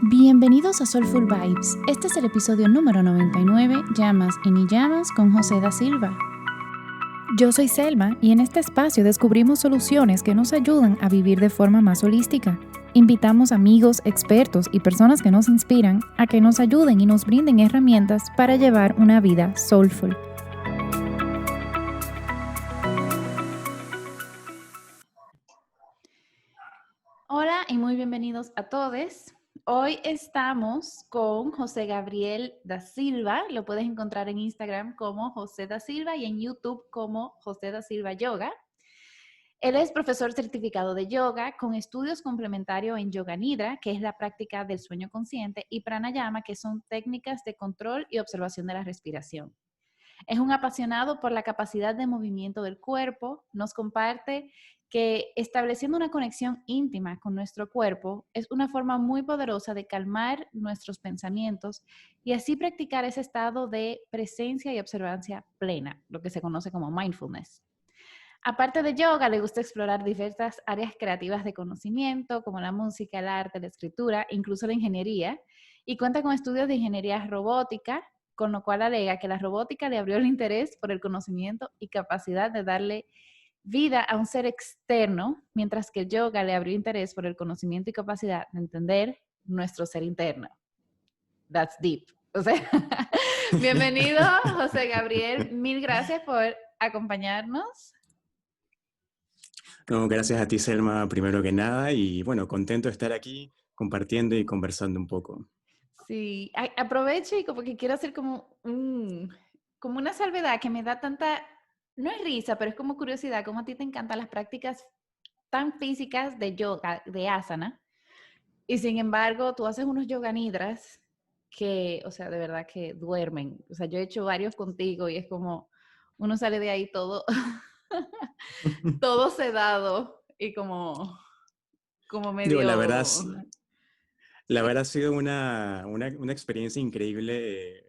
Bienvenidos a Soulful Vibes. Este es el episodio número 99, Llamas y ni llamas con José da Silva. Yo soy Selma y en este espacio descubrimos soluciones que nos ayudan a vivir de forma más holística. Invitamos amigos, expertos y personas que nos inspiran a que nos ayuden y nos brinden herramientas para llevar una vida soulful. Hola y muy bienvenidos a todos. Hoy estamos con José Gabriel da Silva. Lo puedes encontrar en Instagram como José da Silva y en YouTube como José da Silva Yoga. Él es profesor certificado de yoga con estudios complementarios en Yoga Nidra, que es la práctica del sueño consciente, y Pranayama, que son técnicas de control y observación de la respiración. Es un apasionado por la capacidad de movimiento del cuerpo. Nos comparte que estableciendo una conexión íntima con nuestro cuerpo es una forma muy poderosa de calmar nuestros pensamientos y así practicar ese estado de presencia y observancia plena, lo que se conoce como mindfulness. Aparte de yoga, le gusta explorar diversas áreas creativas de conocimiento, como la música, el arte, la escritura, incluso la ingeniería, y cuenta con estudios de ingeniería robótica, con lo cual alega que la robótica le abrió el interés por el conocimiento y capacidad de darle vida a un ser externo, mientras que el yoga le abrió interés por el conocimiento y capacidad de entender nuestro ser interno. That's deep. O sea, bienvenido, José Gabriel. Mil gracias por acompañarnos. No, gracias a ti, Selma, primero que nada, y bueno, contento de estar aquí compartiendo y conversando un poco. Sí, aprovecho y como que quiero hacer como una salvedad que me da tanta, no es risa, pero es como curiosidad, como a ti te encantan las prácticas tan físicas de yoga, de asana, y sin embargo tú haces unos yoga nidras que, o sea, de verdad que duermen. O sea, yo he hecho varios contigo y es como uno sale de ahí todo, todo sedado y como Digo, medio... la Sí. verdad ha sido una experiencia increíble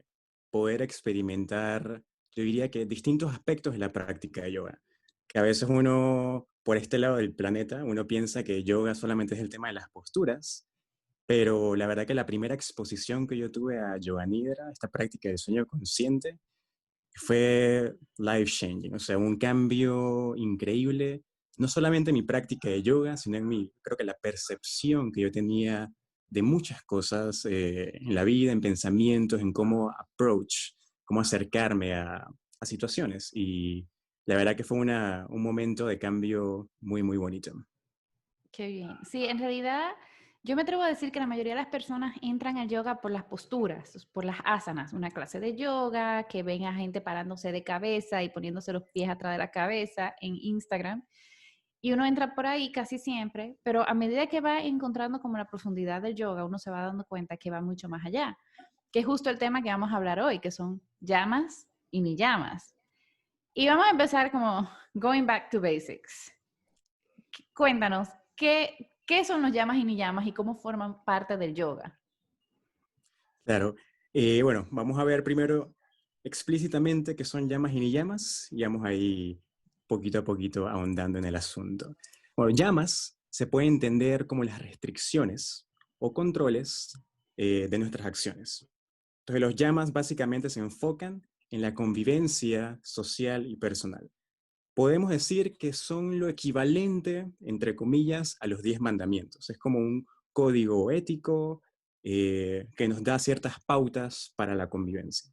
poder experimentar, yo diría que distintos aspectos de la práctica de yoga. Que a veces uno, por este lado del planeta, uno piensa que yoga solamente es el tema de las posturas, pero la verdad que la primera exposición que yo tuve a Yoga Nidra, esta práctica del sueño consciente, fue life changing, o sea, un cambio increíble, no solamente en mi práctica de yoga, sino en mi, creo que la percepción que yo tenía de muchas cosas en la vida, en pensamientos, en cómo approach, cómo acercarme a situaciones. Y la verdad que fue un momento de cambio muy, muy bonito. Qué bien. Sí, en realidad yo me atrevo a decir que la mayoría de las personas entran al yoga por las posturas, por las asanas, una clase de yoga, que ven a gente parándose de cabeza y poniéndose los pies atrás de la cabeza en Instagram. Y uno entra por ahí casi siempre, pero a medida que va encontrando como la profundidad del yoga, uno se va dando cuenta que va mucho más allá, que es justo el tema que vamos a hablar hoy, que son llamas y ni llamas. Y vamos a empezar como going back to basics. Cuéntanos, ¿qué son los llamas y ni llamas y cómo forman parte del yoga? Claro. Bueno, vamos a ver primero explícitamente qué son llamas y ni llamas, y vamos ahí poquito a poquito ahondando en el asunto. Bueno, llamas se puede entender como las restricciones o controles de nuestras acciones. Entonces, los llamas básicamente se enfocan en la convivencia social y personal. Podemos decir que son lo equivalente, entre comillas, a los 10 mandamientos. Es como un código ético que nos da ciertas pautas para la convivencia.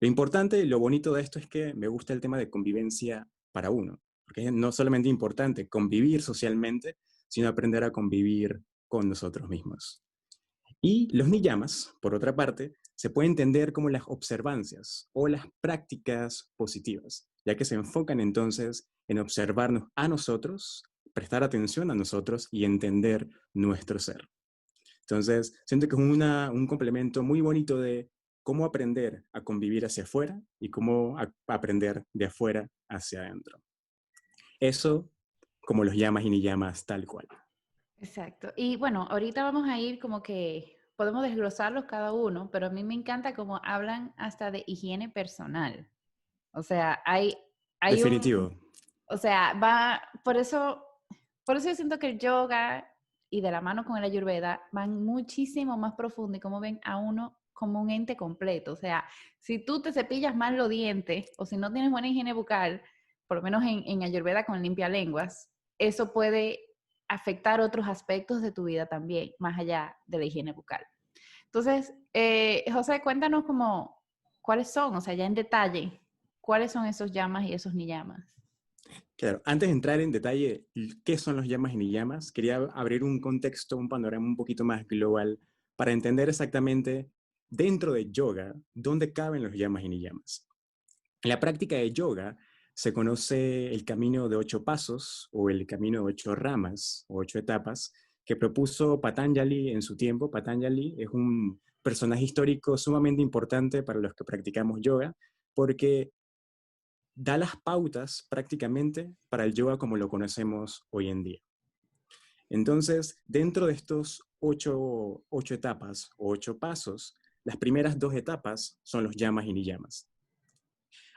Lo importante, lo bonito de esto es que me gusta el tema de convivencia para uno, porque es no solamente importante convivir socialmente, sino aprender a convivir con nosotros mismos. Y los niyamas, por otra parte, se puede entender como las observancias o las prácticas positivas, ya que se enfocan entonces en observarnos a nosotros, prestar atención a nosotros y entender nuestro ser. Entonces, siento que es un complemento muy bonito de cómo aprender a convivir hacia afuera y cómo aprender de afuera hacia adentro. Eso como los llamas y ni llamas tal cual. Exacto. Y bueno, ahorita vamos a ir como que podemos desglosarlos cada uno, pero a mí me encanta cómo hablan hasta de higiene personal. O sea, hay Definitivo. o sea, por eso yo siento que el yoga y de la mano con el Ayurveda van muchísimo más profundo y como ven a uno como un ente completo. O sea, si tú te cepillas mal los dientes o si no tienes buena higiene bucal, por lo menos en Ayurveda con limpialenguas, eso puede afectar otros aspectos de tu vida también, más allá de la higiene bucal. Entonces, José, cuéntanos como cuáles son, o sea, ya en detalle, cuáles son esos yamas y esos niyamas. Claro, antes de entrar en detalle qué son los yamas y niyamas, quería abrir un contexto, un panorama un poquito más global para entender exactamente dentro de yoga dónde caben los yamas y niyamas. En la práctica de yoga se conoce el camino de 8 pasos o el camino de 8 ramas o 8 etapas que propuso Patanjali en su tiempo. Patanjali es un personaje histórico sumamente importante para los que practicamos yoga porque da las pautas prácticamente para el yoga como lo conocemos hoy en día. Entonces, dentro de estos ocho etapas o 8 pasos, las primeras 2 etapas son los yamas y niyamas.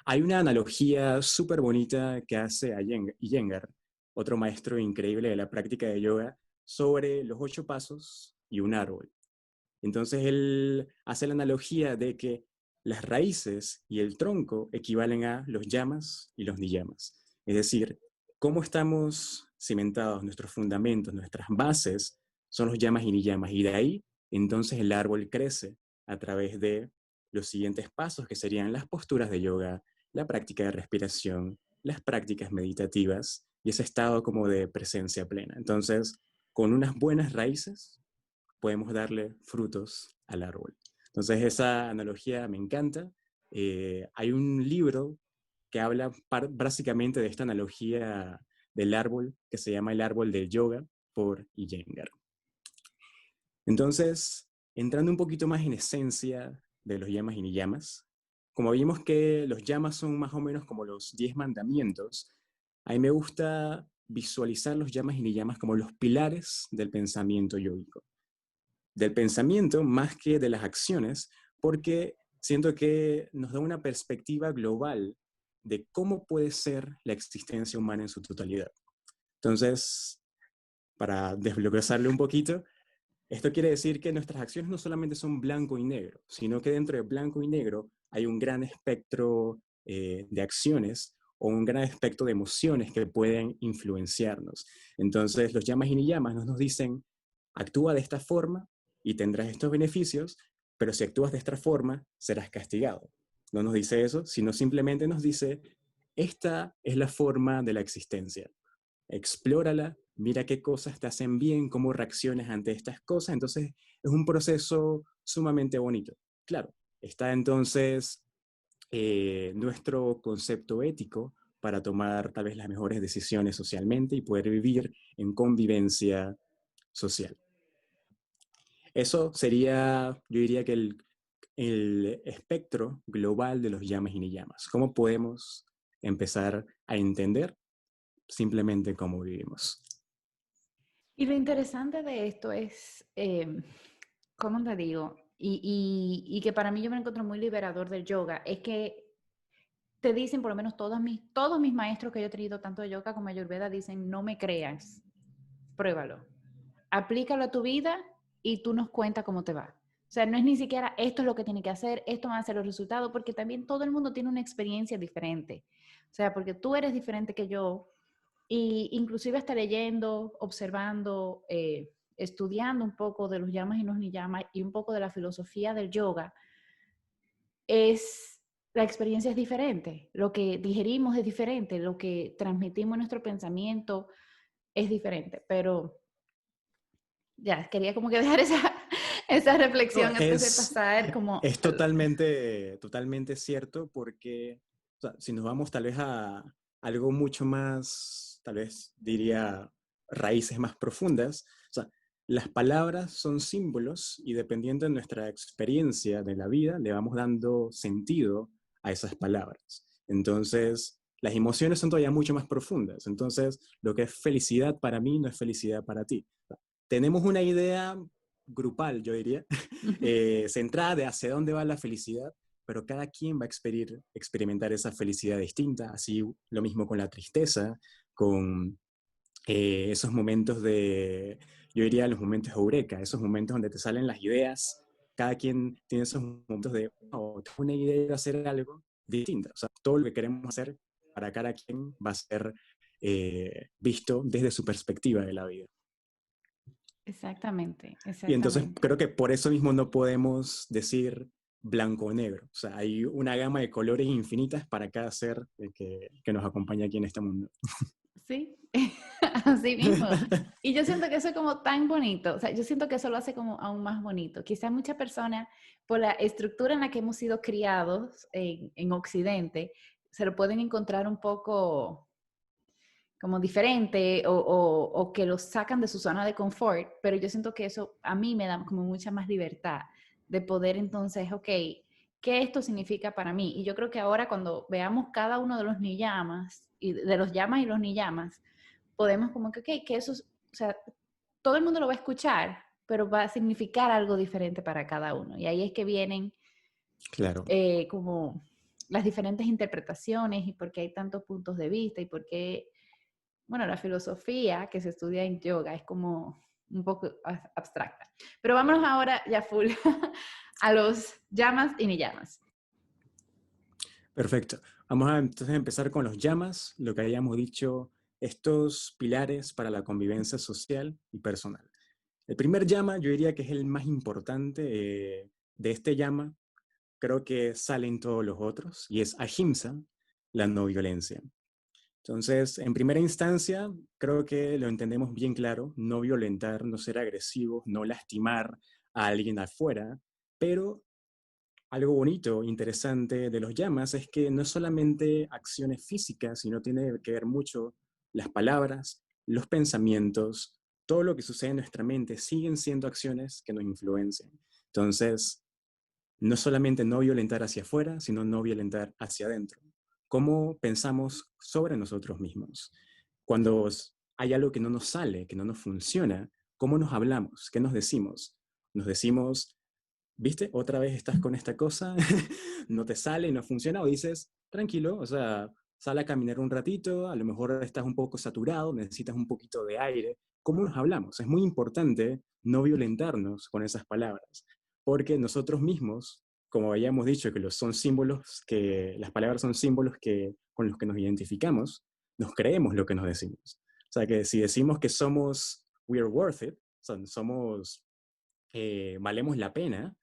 Hay una analogía súper bonita que hace Iyengar, otro maestro increíble de la práctica de yoga, sobre los 8 pasos y un árbol. Entonces él hace la analogía de que las raíces y el tronco equivalen a los yamas y los niyamas. Es decir, cómo estamos cimentados, nuestros fundamentos, nuestras bases, son los yamas y niyamas. Y de ahí, entonces el árbol crece a través de los siguientes pasos, que serían las posturas de yoga, la práctica de respiración, las prácticas meditativas y ese estado como de presencia plena. Entonces, con unas buenas raíces, podemos darle frutos al árbol. Entonces esa analogía me encanta. Hay un libro que habla básicamente de esta analogía del árbol que se llama El árbol del yoga por Iyengar. Entonces, entrando un poquito más en esencia de los yamas y niyamas, como vimos que los yamas son más o menos como los 10 mandamientos, a mí me gusta visualizar los yamas y niyamas como los pilares del pensamiento yógico, del pensamiento más que de las acciones, porque siento que nos da una perspectiva global de cómo puede ser la existencia humana en su totalidad. Entonces, para desglosarle un poquito, esto quiere decir que nuestras acciones no solamente son blanco y negro, sino que dentro de blanco y negro hay un gran espectro de acciones o un gran espectro de emociones que pueden influenciarnos. Entonces, los yamas y niyamas nos dicen, actúa de esta forma y tendrás estos beneficios, pero si actúas de esta forma, serás castigado. No nos dice eso, sino simplemente nos dice, esta es la forma de la existencia. Explórala, mira qué cosas te hacen bien, cómo reaccionas ante estas cosas. Entonces, es un proceso sumamente bonito. Claro, está entonces nuestro concepto ético para tomar tal vez las mejores decisiones socialmente y poder vivir en convivencia social. Eso sería, yo diría que el espectro global de los yamas y niyamas. ¿Cómo podemos empezar a entender simplemente cómo vivimos? Y lo interesante de esto es, ¿cómo te digo? Y que para mí yo me encuentro muy liberador del yoga, es que te dicen, por lo menos todos mis maestros que yo he tenido, tanto de yoga como de Ayurveda, dicen, no me creas, pruébalo, aplícalo a tu vida y tú nos cuentas cómo te va. O sea, no es ni siquiera esto es lo que tiene que hacer, esto van a ser los resultados, porque también todo el mundo tiene una experiencia diferente. O sea, porque tú eres diferente que yo, y inclusive hasta leyendo, observando, estudiando un poco de los yamas y los niyamas y un poco de la filosofía del yoga, la experiencia es diferente, lo que digerimos es diferente, lo que transmitimos en nuestro pensamiento es diferente, pero ya, quería como que dejar esa No, reflexión antes de pasar como... es totalmente cierto porque o sea, si nos vamos tal vez a algo mucho más, tal vez diría raíces más profundas, o sea, las palabras son símbolos y dependiendo de nuestra experiencia de la vida, le vamos dando sentido a esas palabras. Entonces, las emociones son todavía mucho más profundas. Entonces, lo que es felicidad para mí no es felicidad para ti. Tenemos una idea grupal, yo diría, centrada de hacia dónde va la felicidad, pero cada quien va a experimentar esa felicidad distinta, así lo mismo con la tristeza, con esos momentos de yo diría los momentos eureka, esos momentos donde te salen las ideas, cada quien tiene esos momentos de, oh, tengo una idea de hacer algo distinto. O sea, todo lo que queremos hacer para cada quien va a ser visto desde su perspectiva de la vida. Exactamente, Y entonces exactamente. creo que por eso mismo no podemos decir blanco o negro. O sea, hay una gama de colores infinitas para cada ser que nos acompaña aquí en este mundo. Sí, así mismo. Y yo siento que eso es como tan bonito, o sea, yo siento que eso lo hace como aún más bonito. Quizás muchas personas, por la estructura en la que hemos sido criados en Occidente, se lo pueden encontrar un poco como diferente o que los sacan de su zona de confort, pero yo siento que eso a mí me da como mucha más libertad de poder entonces, ok, ¿qué esto significa para mí? Y yo creo que ahora cuando veamos cada uno de los niyamas, y de los yamas y los niyamas, podemos como que, ok, que eso, o sea, todo el mundo lo va a escuchar, pero va a significar algo diferente para cada uno. Y ahí es que vienen Claro. como las diferentes interpretaciones y por qué hay tantos puntos de vista y por qué bueno, la filosofía que se estudia en yoga es como un poco abstracta. Pero vámonos ahora ya full a los llamas y niyamas. Perfecto. Vamos a entonces empezar con los llamas, lo que habíamos dicho, estos pilares para la convivencia social y personal. El primer llama, yo diría que es el más importante de este llama, creo que salen todos los otros, y es ahimsa, la no violencia. Entonces, en primera instancia, creo que lo entendemos bien claro, no violentar, no ser agresivos, no lastimar a alguien afuera, pero algo bonito, interesante de los llamas es que no es solamente acciones físicas, sino tiene que ver mucho las palabras, los pensamientos, todo lo que sucede en nuestra mente siguen siendo acciones que nos influencian. Entonces, no solamente no violentar hacia afuera, sino no violentar hacia adentro. ¿Cómo pensamos sobre nosotros mismos? Cuando hay algo que no nos sale, que no nos funciona, ¿cómo nos hablamos? ¿Qué nos decimos? Nos decimos, ¿viste? Otra vez estás con esta cosa, no te sale, no funciona, o dices, tranquilo, o sea, sal a caminar un ratito, a lo mejor estás un poco saturado, necesitas un poquito de aire. ¿Cómo nos hablamos? Es muy importante no violentarnos con esas palabras, porque nosotros mismos, como habíamos dicho, que los son símbolos, que las palabras son símbolos con los que nos identificamos, nos creemos lo que nos decimos. O sea, que si decimos que somos, we are worth it, o sea, somos, valemos la pena,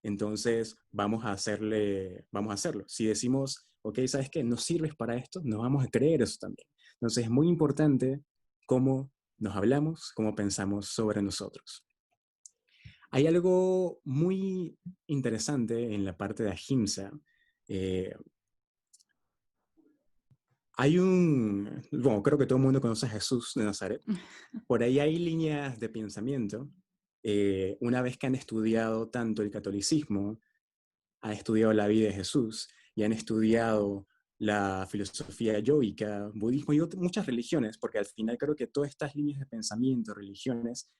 entonces vamos a hacerlo. Si decimos, ok, ¿sabes qué? No sirves para esto, nos vamos a creer eso también. Entonces es muy importante cómo nos hablamos, cómo pensamos sobre nosotros. Hay algo muy interesante en la parte de Ahimsa. Eh, bueno, creo que todo el mundo conoce a Jesús de Nazaret. Por ahí hay líneas de pensamiento. Una vez que han estudiado tanto el catolicismo, han estudiado la vida de Jesús y han estudiado la filosofía yoica, budismo y muchas religiones, porque al final creo que todas estas líneas de pensamiento, religiones,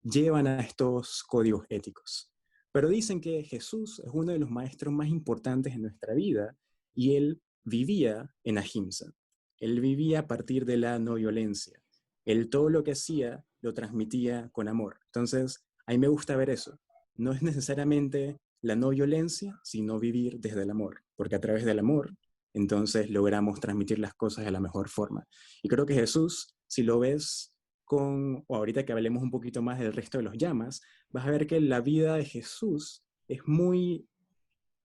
llevan a estos códigos éticos. Pero dicen que Jesús es uno de los maestros más importantes en nuestra vida y él vivía en ahimsa. Él vivía a partir de la no violencia. Él todo lo que hacía lo transmitía con amor. Entonces, a mí me gusta ver eso. No es necesariamente la no violencia, sino vivir desde el amor, porque a través del amor, entonces logramos transmitir las cosas de la mejor forma. Y creo que Jesús, si lo ves o ahorita que hablemos un poquito más del resto de los llamas, vas a ver que la vida de Jesús es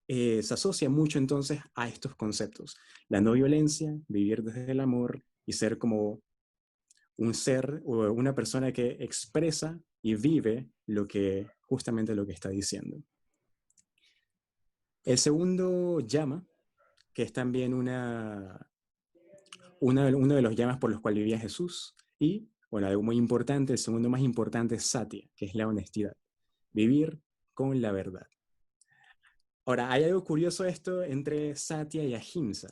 se asocia mucho entonces a estos conceptos. La no violencia, vivir desde el amor y ser como un ser o una persona que expresa y vive justamente lo que está diciendo. El segundo llama, que es también uno de los llamas por los cuales vivía Jesús, y, bueno, algo muy importante, el segundo más importante es Satya, que es la honestidad, vivir con la verdad. Ahora, hay algo curioso esto entre Satya y Ahimsa,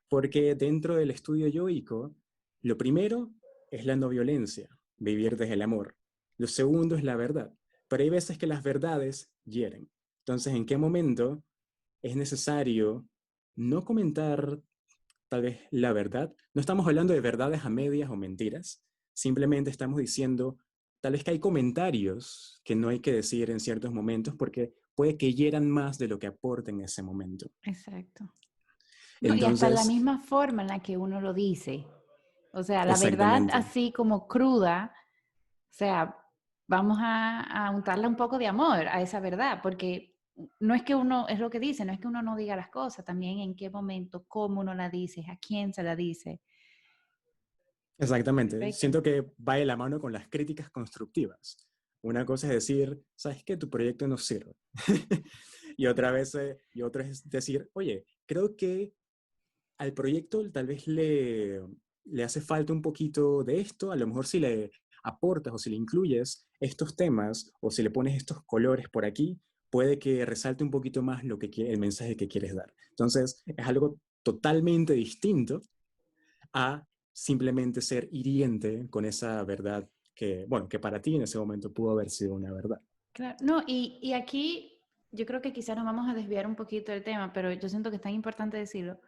porque dentro del estudio yoico, lo primero es la no violencia, vivir desde el amor. Lo segundo es la verdad, pero hay veces que las verdades hieren. Entonces, ¿en qué momento es necesario no comentar tal vez la verdad? No estamos hablando de verdades a medias o mentiras, simplemente estamos diciendo tal vez que hay comentarios que no hay que decir en ciertos momentos porque puede que hieran más de lo que aporten en ese momento. Exacto. No, y hasta la Entonces, misma forma en la que uno lo dice. O sea, la verdad exactamente, así como cruda, o sea, vamos a untarle un poco de amor a esa verdad, porque no es que uno, es lo que dice, no es que uno no diga las cosas, también en qué momento, cómo uno la dice, a quién se la dice. exactamente. Perfecto. Siento que va de la mano con las críticas constructivas. Una cosa es decir, ¿sabes qué? Tu proyecto no sirve. Y otra es decir, oye, creo que al proyecto tal vez le hace falta un poquito de esto, a lo mejor si le aportas o si le incluyes estos temas o si le pones estos colores por aquí, puede que resalte un poquito más el mensaje que quieres dar. Entonces, es algo totalmente distinto a simplemente ser hiriente con esa verdad que, bueno, que para ti en ese momento pudo haber sido una verdad. Claro, no, y aquí yo creo que quizás nos vamos a desviar un poquito del tema, pero yo siento que es tan importante decirlo.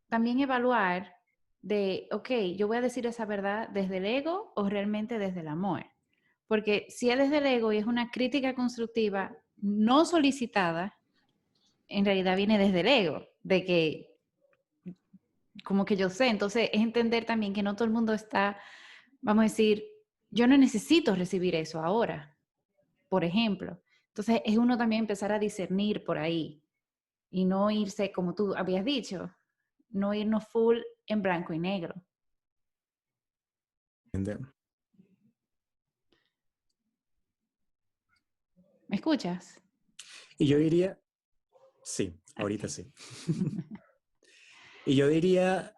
También evaluar de, ok, yo voy a decir esa verdad desde el ego o realmente desde el amor. Porque si es desde el ego y es una crítica constructiva no solicitada, en realidad viene desde el ego, de que como que yo sé, entonces es entender también que no todo el mundo está, vamos a decir, yo no necesito recibir eso ahora, por ejemplo. Entonces es uno también empezar a discernir por ahí y no irse, como tú habías dicho, no irnos full en blanco y negro. ¿Me escuchas? Y yo diría, sí, ahorita Okay. sí. Y yo diría,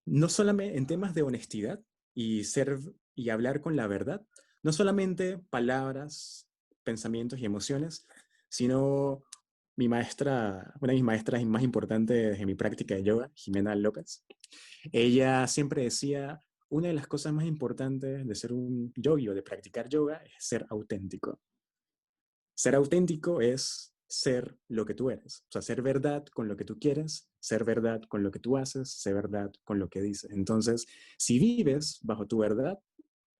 no solamente en temas de honestidad y ser y hablar con la verdad, no solamente palabras, pensamientos y emociones, sino una de mis maestras más importantes en mi práctica de yoga, Jimena López, ella siempre decía, una de las cosas más importantes de ser un yogi o de practicar yoga es ser auténtico. Ser auténtico es ser lo que tú eres, o sea, ser verdad con lo que tú quieres, ser verdad con lo que tú haces, ser verdad con lo que dices. Entonces, si vives bajo tu verdad,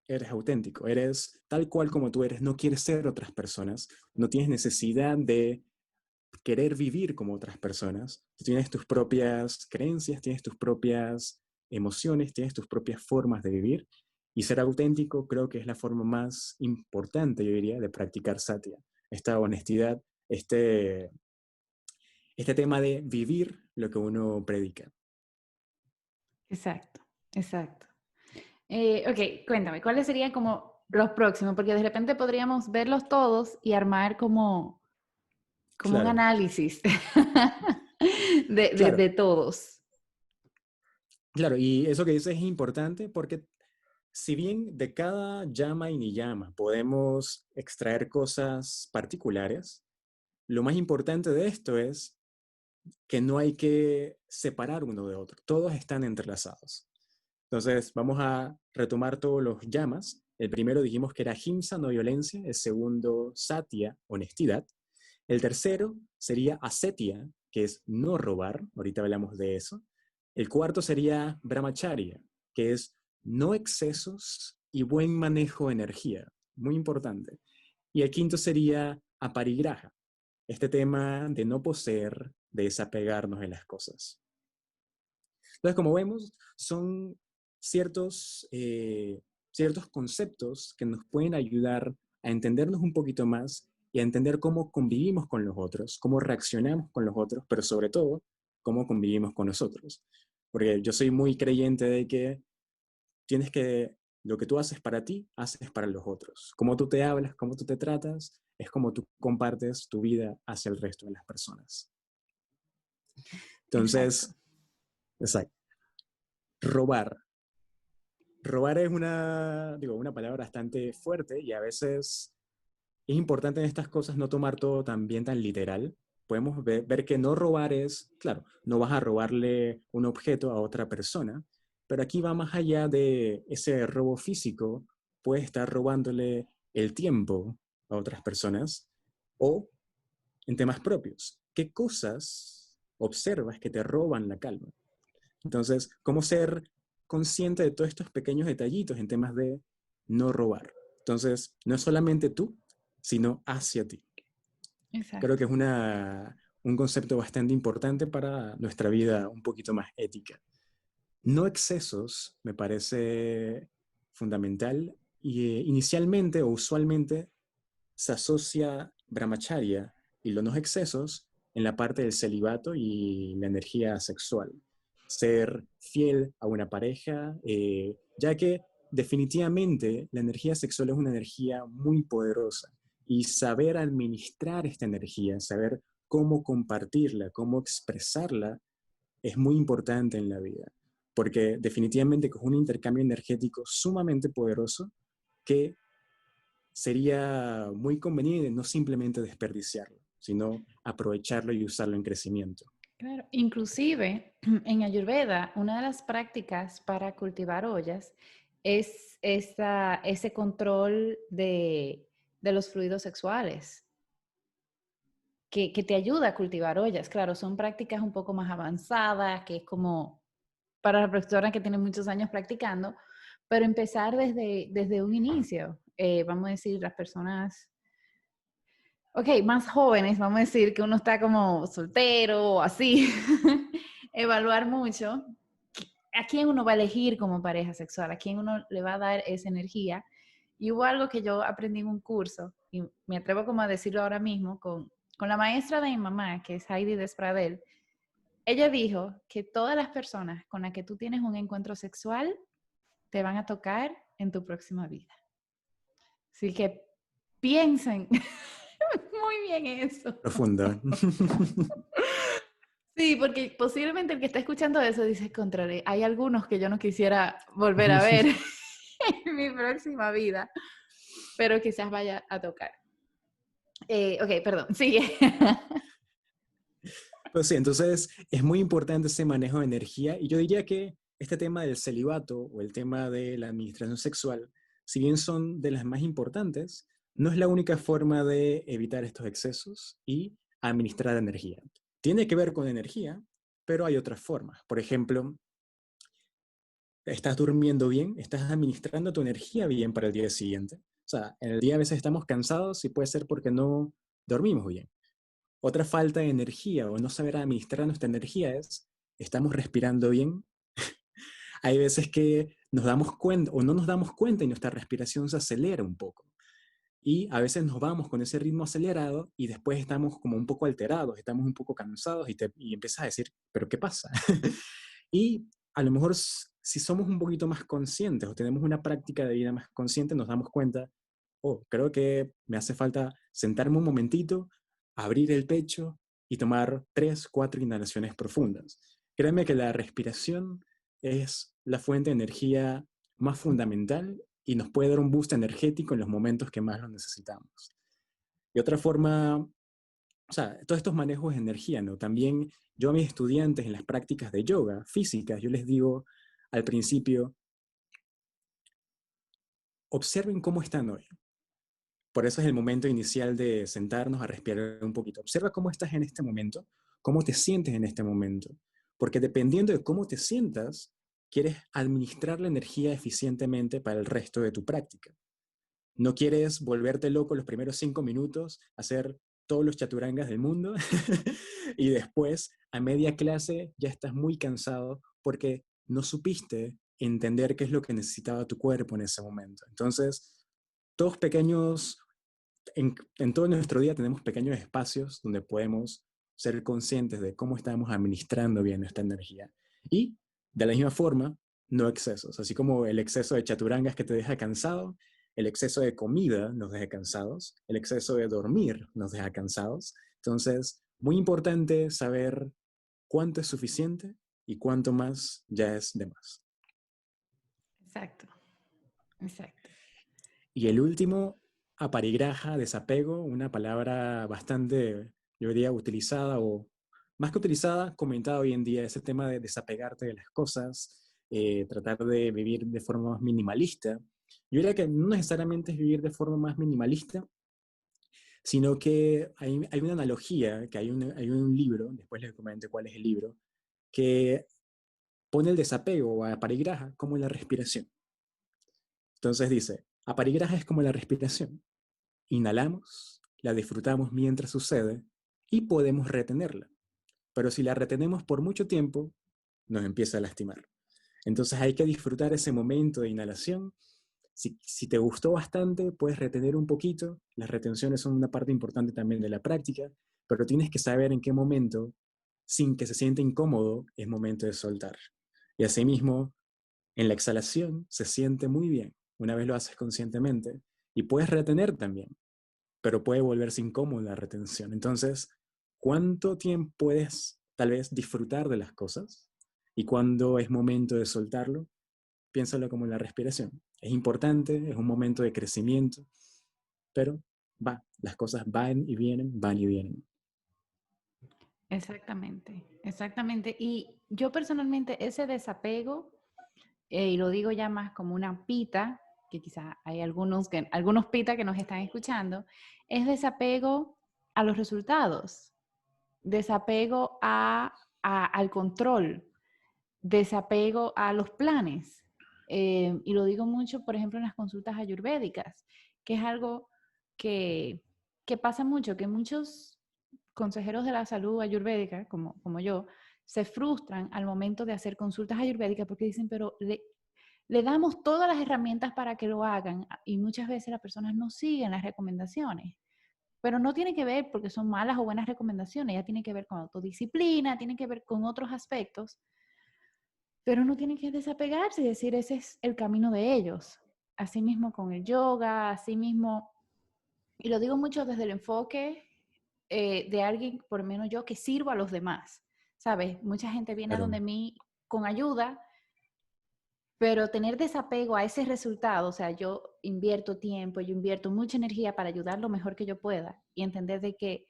eres auténtico, eres tal cual como tú eres, no quieres ser otras personas, no tienes necesidad de querer vivir como otras personas, tú tienes tus propias creencias, tienes tus propias emociones, tienes tus propias formas de vivir y ser auténtico creo que es la forma más importante, yo diría, de practicar satya. Esta honestidad, este, este tema de vivir lo que uno predica. Exacto, exacto. Ok, cuéntame, ¿cuáles serían como los próximos? Porque de repente podríamos verlos todos y armar como un Claro, análisis claro, de todos. claro. Y eso que dices es importante porque si bien de cada llama y niyama podemos extraer cosas particulares, lo más importante de esto es que no hay que separar uno de otro. Todos están entrelazados. Entonces, vamos a retomar todos los llamas. El primero dijimos que era Himsa, no violencia. El segundo, Satya, honestidad. El tercero sería Asetia, que es no robar. Ahorita hablamos de eso. El cuarto sería Brahmacharya, que es no excesos y buen manejo de energía. Muy importante. Y el quinto sería Aparigraha, este tema de no poseer, de desapegarnos de las cosas. Entonces, como vemos, son ciertos conceptos que nos pueden ayudar a entendernos un poquito más y a entender cómo convivimos con los otros, cómo reaccionamos con los otros, pero sobre todo, cómo convivimos con nosotros. Porque yo soy muy creyente de que lo que tú haces para ti, haces para los otros. Cómo tú te hablas, cómo tú te tratas, es como tú compartes tu vida hacia el resto de las personas. Exacto. Entonces, exacto. Robar. Robar es una palabra bastante fuerte y a veces es importante en estas cosas no tomar todo también tan literal. Podemos ver que no robar es, claro, no vas a robarle un objeto a otra persona, pero aquí va más allá de ese robo físico, puedes estar robándole el tiempo a otras personas o en temas propios. ¿Qué cosas observas que te roban la calma? Entonces, ¿cómo ser consciente de todos estos pequeños detallitos en temas de no robar? Entonces, no es solamente tú, sino hacia ti. Creo que Exacto. es un concepto bastante importante para nuestra vida un poquito más ética. No excesos me parece fundamental y inicialmente o usualmente se asocia brahmacharya y los no excesos en la parte del celibato y la energía sexual. Ser fiel a una pareja, ya que definitivamente la energía sexual es una energía muy poderosa y saber administrar esta energía, saber cómo compartirla, cómo expresarla, es muy importante en la vida, porque definitivamente es un intercambio energético sumamente poderoso que sería muy conveniente no simplemente desperdiciarlo, sino aprovecharlo y usarlo en crecimiento. Claro, inclusive en Ayurveda, una de las prácticas para cultivar ollas es ese control de los fluidos sexuales, que te ayuda a cultivar ollas. Claro, son prácticas un poco más avanzadas, que es como para la persona que tiene muchos años practicando, pero empezar desde un inicio. Vamos a decir, las personas, ok, más jóvenes, vamos a decir que uno está como soltero o así, evaluar mucho a quién uno va a elegir como pareja sexual, a quién uno le va a dar esa energía. Y hubo algo que yo aprendí en un curso, y me atrevo como a decirlo ahora mismo, con la maestra de mi mamá, que es Heidi Despradel. Ella dijo que todas las personas con las que tú tienes un encuentro sexual te van a tocar en tu próxima vida. Así que piensen muy bien eso. Profunda. Sí, porque posiblemente el que está escuchando eso dice, contrario, hay algunos que yo no quisiera volver a ver en mi próxima vida, pero quizás vaya a tocar. Ok, perdón, sigue. Pues sí, entonces es muy importante ese manejo de energía y yo diría que este tema del celibato o el tema de la administración sexual, si bien son de las más importantes, no es la única forma de evitar estos excesos y administrar energía. Tiene que ver con energía, pero hay otras formas. Por ejemplo, estás durmiendo bien, estás administrando tu energía bien para el día siguiente. O sea, en el día a veces estamos cansados y puede ser porque no dormimos bien. Otra falta de energía o no saber administrar nuestra energía es, estamos respirando bien. Hay veces que nos damos cuenta o no nos damos cuenta y nuestra respiración se acelera un poco. Y a veces nos vamos con ese ritmo acelerado y después estamos como un poco alterados, estamos un poco cansados y empiezas a decir, ¿pero qué pasa? Y a lo mejor si somos un poquito más conscientes o tenemos una práctica de vida más consciente, nos damos cuenta, oh, creo que me hace falta sentarme un momentito, abrir el pecho y tomar 3, 4 inhalaciones profundas. Créeme que la respiración es la fuente de energía más fundamental y nos puede dar un boost energético en los momentos que más lo necesitamos. Y otra forma, o sea, todos estos manejos de energía, ¿no? También yo a mis estudiantes en las prácticas de yoga físicas, yo les digo al principio, observen cómo están hoy. Por eso es el momento inicial de sentarnos a respirar un poquito. Observa cómo estás en este momento, cómo te sientes en este momento. Porque dependiendo de cómo te sientas, quieres administrar la energía eficientemente para el resto de tu práctica. No quieres volverte loco los primeros 5 minutos, hacer todos los chaturangas del mundo y después a media clase ya estás muy cansado porque no supiste entender qué es lo que necesitaba tu cuerpo en ese momento. Entonces, todos pequeños, en todo nuestro día tenemos pequeños espacios donde podemos ser conscientes de cómo estamos administrando bien nuestra energía. Y de la misma forma, no excesos. Así como el exceso de chaturangas que te deja cansado, el exceso de comida nos deja cansados, el exceso de dormir nos deja cansados. Entonces, muy importante saber cuánto es suficiente y cuánto más ya es de más. Exacto, exacto. Y el último, aparigraja, desapego, una palabra bastante, yo diría, utilizada o más que utilizada, comentada hoy en día, ese tema de desapegarte de las cosas, tratar de vivir de forma más minimalista. Yo diría que no necesariamente es vivir de forma más minimalista, sino que hay una analogía, que hay un libro, después les comento cuál es el libro, que pone el desapego o aparigraja como la respiración. Entonces dice, Aparigraha es como la respiración. Inhalamos, la disfrutamos mientras sucede y podemos retenerla. Pero si la retenemos por mucho tiempo, nos empieza a lastimar. Entonces hay que disfrutar ese momento de inhalación. Si te gustó bastante, puedes retener un poquito. Las retenciones son una parte importante también de la práctica, pero tienes que saber en qué momento, sin que se sienta incómodo, es momento de soltar. Y asimismo, en la exhalación se siente muy bien, una vez lo haces conscientemente. Y puedes retener también, pero puede volverse incómoda la retención. Entonces, ¿cuánto tiempo puedes tal vez disfrutar de las cosas? ¿Y cuándo es momento de soltarlo? Piénsalo como la respiración. Es importante, es un momento de crecimiento, pero las cosas van y vienen. Exactamente, exactamente. Y yo personalmente ese desapego, y lo digo ya más como una pita, que quizás hay algunos pita que nos están escuchando, es desapego a los resultados, desapego al control, desapego a los planes. Y lo digo mucho, por ejemplo, en las consultas ayurvédicas, que es algo que, que pasa mucho, que muchos consejeros de la salud ayurvédica, como yo, se frustran al momento de hacer consultas ayurvédicas porque dicen, pero le damos todas las herramientas para que lo hagan y muchas veces las personas no siguen las recomendaciones. Pero no tiene que ver porque son malas o buenas recomendaciones, ya tiene que ver con autodisciplina, tiene que ver con otros aspectos, pero uno tiene que desapegarse y decir, ese es el camino de ellos. Asimismo con el yoga, asimismo, y lo digo mucho desde el enfoque de alguien, por lo menos yo, que sirvo a los demás, ¿sabes? Mucha gente viene a Claro, donde mí con ayuda, pero tener desapego a ese resultado, o sea, yo invierto tiempo, yo invierto mucha energía para ayudar lo mejor que yo pueda y entender de que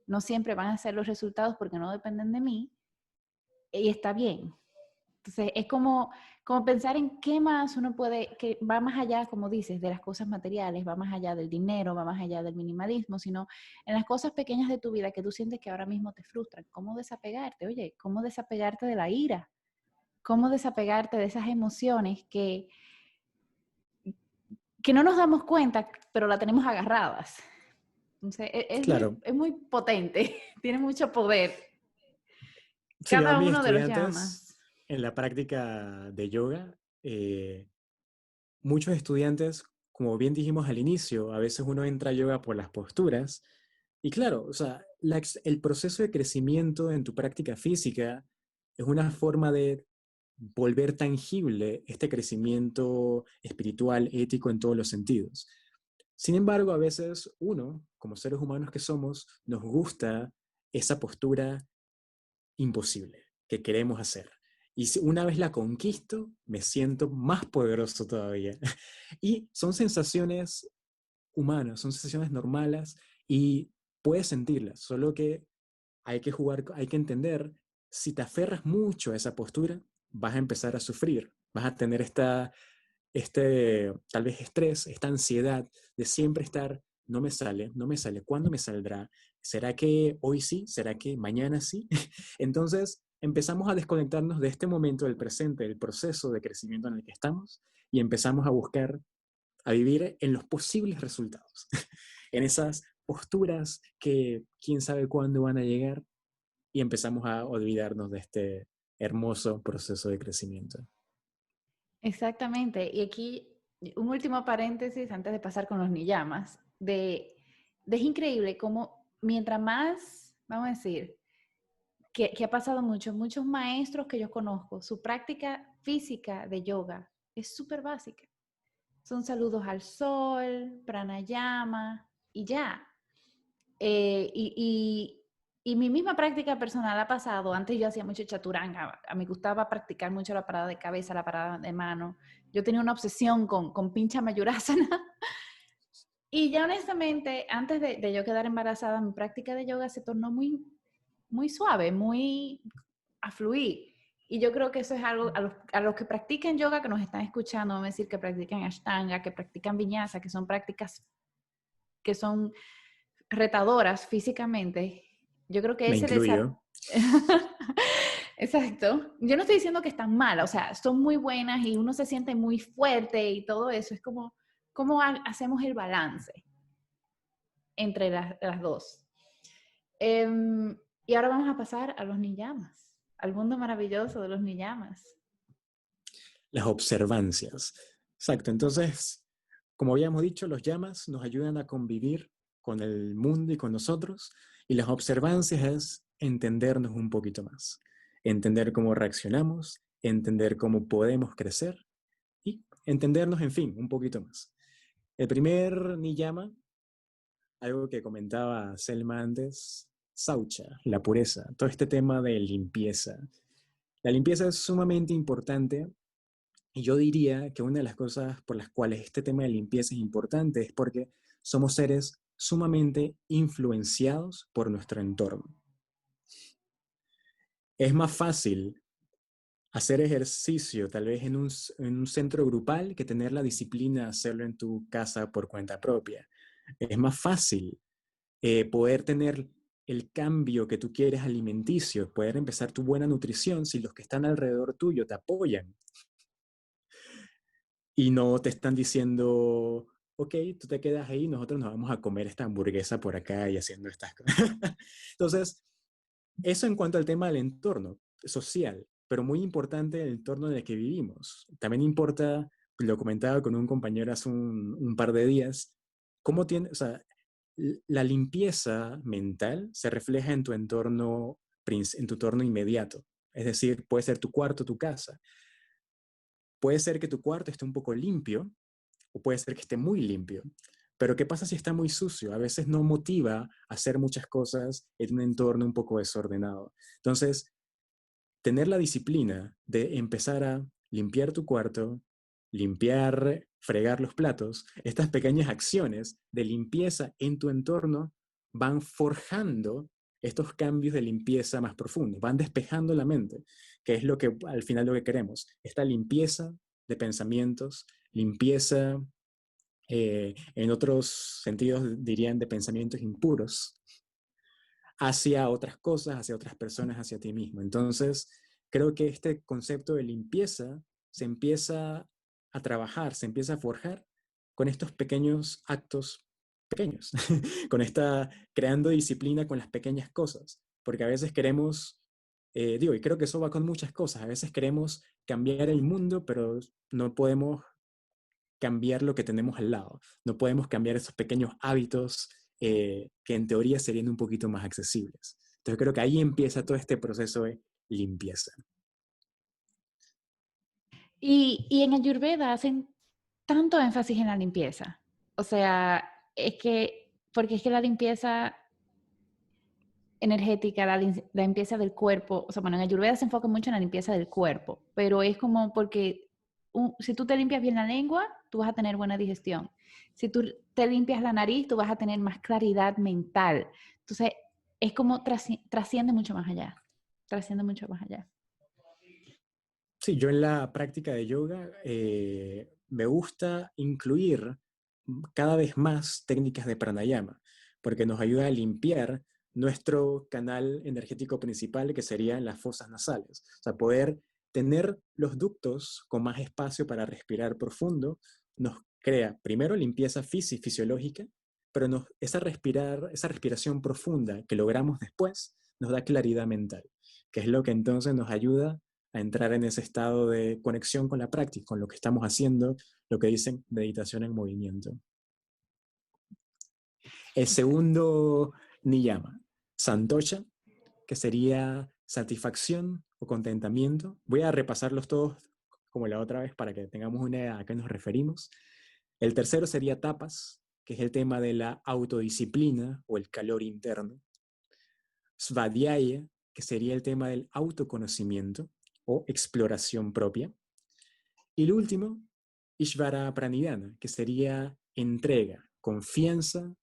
no siempre van a ser los resultados porque no dependen de mí y está bien. Entonces, es como pensar en qué más uno puede, que va más allá, como dices, de las cosas materiales, va más allá del dinero, va más allá del minimalismo, sino en las cosas pequeñas de tu vida que tú sientes que ahora mismo te frustran. ¿Cómo desapegarte? Oye, ¿cómo desapegarte de la ira? ¿Cómo desapegarte de esas emociones que no nos damos cuenta, pero la tenemos agarradas? Entonces, claro. es muy potente, tiene mucho poder Sí, a cada mis uno de los estudiantes llamas. en la práctica de yoga, muchos estudiantes, como bien dijimos al inicio, a veces uno entra a yoga por las posturas. Y claro, o sea, el proceso de crecimiento en tu práctica física es una forma de volver tangible este crecimiento espiritual, ético en todos los sentidos. Sin embargo, a veces uno, como seres humanos que somos, nos gusta esa postura imposible que queremos hacer. Y si una vez la conquisto, me siento más poderoso todavía. Y son sensaciones humanas, son sensaciones normales y puedes sentirlas, solo que hay que jugar, hay que entender, si te aferras mucho a esa postura, vas a empezar a sufrir, vas a tener tal vez estrés, esta ansiedad de siempre estar, no me sale, no me sale, ¿cuándo me saldrá? ¿Será que hoy sí? ¿Será que mañana sí? Entonces empezamos a desconectarnos de este momento del presente, del proceso de crecimiento en el que estamos y empezamos a buscar, a vivir en los posibles resultados, en esas posturas que quién sabe cuándo van a llegar y empezamos a olvidarnos de este hermoso proceso de crecimiento. Exactamente. Y aquí un último paréntesis antes de pasar con los niyamas, es increíble cómo mientras más, vamos a decir, que ha pasado mucho, muchos maestros que yo conozco, su práctica física de yoga es súper básica. Son saludos al sol, pranayama y ya. Y mi misma práctica personal ha pasado. Antes yo hacía mucho chaturanga. A mí gustaba practicar mucho la parada de cabeza, la parada de mano. Yo tenía una obsesión con Pincha Mayurasana. Y ya honestamente, antes de yo quedar embarazada, mi práctica de yoga se tornó muy suave, muy a fluir. Y yo creo que eso es algo, a los que practiquen yoga, que nos están escuchando, vamos a decir que practican Ashtanga, que practican Vinyasa, que son prácticas que son retadoras físicamente, yo creo que Me ese incluyo. Exacto. Yo no estoy diciendo que están malas, o sea, son muy buenas y uno se siente muy fuerte y todo eso. Es como, cómo hacemos el balance entre las dos. Y ahora vamos a pasar a los niyamas, al mundo maravilloso de los niyamas. Las observancias. Exacto. Entonces, como habíamos dicho, los yamas nos ayudan a convivir con el mundo y con nosotros, y las observancias es entendernos un poquito más, entender cómo reaccionamos, entender cómo podemos crecer y entendernos, en fin, un poquito más. El primer niyama, algo que comentaba Selma antes, saucha, la pureza, todo este tema de limpieza. La limpieza es sumamente importante. Y yo diría que una de las cosas por las cuales este tema de limpieza es importante es porque somos seres sumamente influenciados por nuestro entorno. Es más fácil hacer ejercicio tal vez en un centro grupal que tener la disciplina de hacerlo en tu casa por cuenta propia. Es más fácil poder tener el cambio que tú quieres alimenticio, poder empezar tu buena nutrición si los que están alrededor tuyo te apoyan y no te están diciendo, ok, tú te quedas ahí, nosotros nos vamos a comer esta hamburguesa por acá y haciendo estas cosas. Entonces, eso en cuanto al tema del entorno social, pero muy importante el entorno en el que vivimos. También importa, lo comentaba con un compañero hace un par de días, cómo tiene, o sea, la limpieza mental se refleja en tu entorno inmediato. Es decir, puede ser tu cuarto, tu casa. Puede ser que tu cuarto esté un poco limpio, o puede ser que esté muy limpio. Pero ¿qué pasa si está muy sucio? A veces no motiva a hacer muchas cosas en un entorno un poco desordenado. Entonces, tener la disciplina de empezar a limpiar tu cuarto, limpiar, fregar los platos, estas pequeñas acciones de limpieza en tu entorno van forjando estos cambios de limpieza más profundos, van despejando la mente, que es lo que al final lo que queremos, esta limpieza de pensamientos, limpieza en otros sentidos dirían de pensamientos impuros, hacia otras cosas, hacia otras personas, hacia ti mismo. Entonces, creo que este concepto de limpieza se empieza a trabajar, se empieza a forjar con estos pequeños actos pequeños, con esta, creando disciplina con las pequeñas cosas, porque a veces queremos, y creo que eso va con muchas cosas, a veces queremos cambiar el mundo, pero no podemos cambiar lo que tenemos al lado. No podemos cambiar esos pequeños hábitos que en teoría serían un poquito más accesibles. Entonces creo que ahí empieza todo este proceso de limpieza. Y en Ayurveda hacen tanto énfasis en la limpieza. O sea, porque es que la limpieza energética, la limpieza del cuerpo, o sea, bueno, en Ayurveda se enfoca mucho en la limpieza del cuerpo, pero es como porque si tú te limpias bien la lengua, tú vas a tener buena digestión. Si tú te limpias la nariz, tú vas a tener más claridad mental. Entonces, es como trasciende mucho más allá, trasciende mucho más allá. Sí, yo en la práctica de yoga me gusta incluir cada vez más técnicas de pranayama, porque nos ayuda a limpiar nuestro canal energético principal, que serían las fosas nasales. O sea, poder tener los ductos con más espacio para respirar profundo nos crea, primero, limpieza fisiológica, pero esa respiración profunda que logramos después nos da claridad mental, que es lo que entonces nos ayuda a entrar en ese estado de conexión con la práctica, con lo que estamos haciendo, lo que dicen meditación en movimiento. El segundo niyama, santosha, que sería satisfacción o contentamiento. Voy a repasarlos todos como la otra vez para que tengamos una idea a qué nos referimos. El tercero sería tapas, que es el tema de la autodisciplina o el calor interno. Svadhyaya, que sería el tema del autoconocimiento o exploración propia. Y el último, Ishvara Pranidhana, que sería entrega, confianza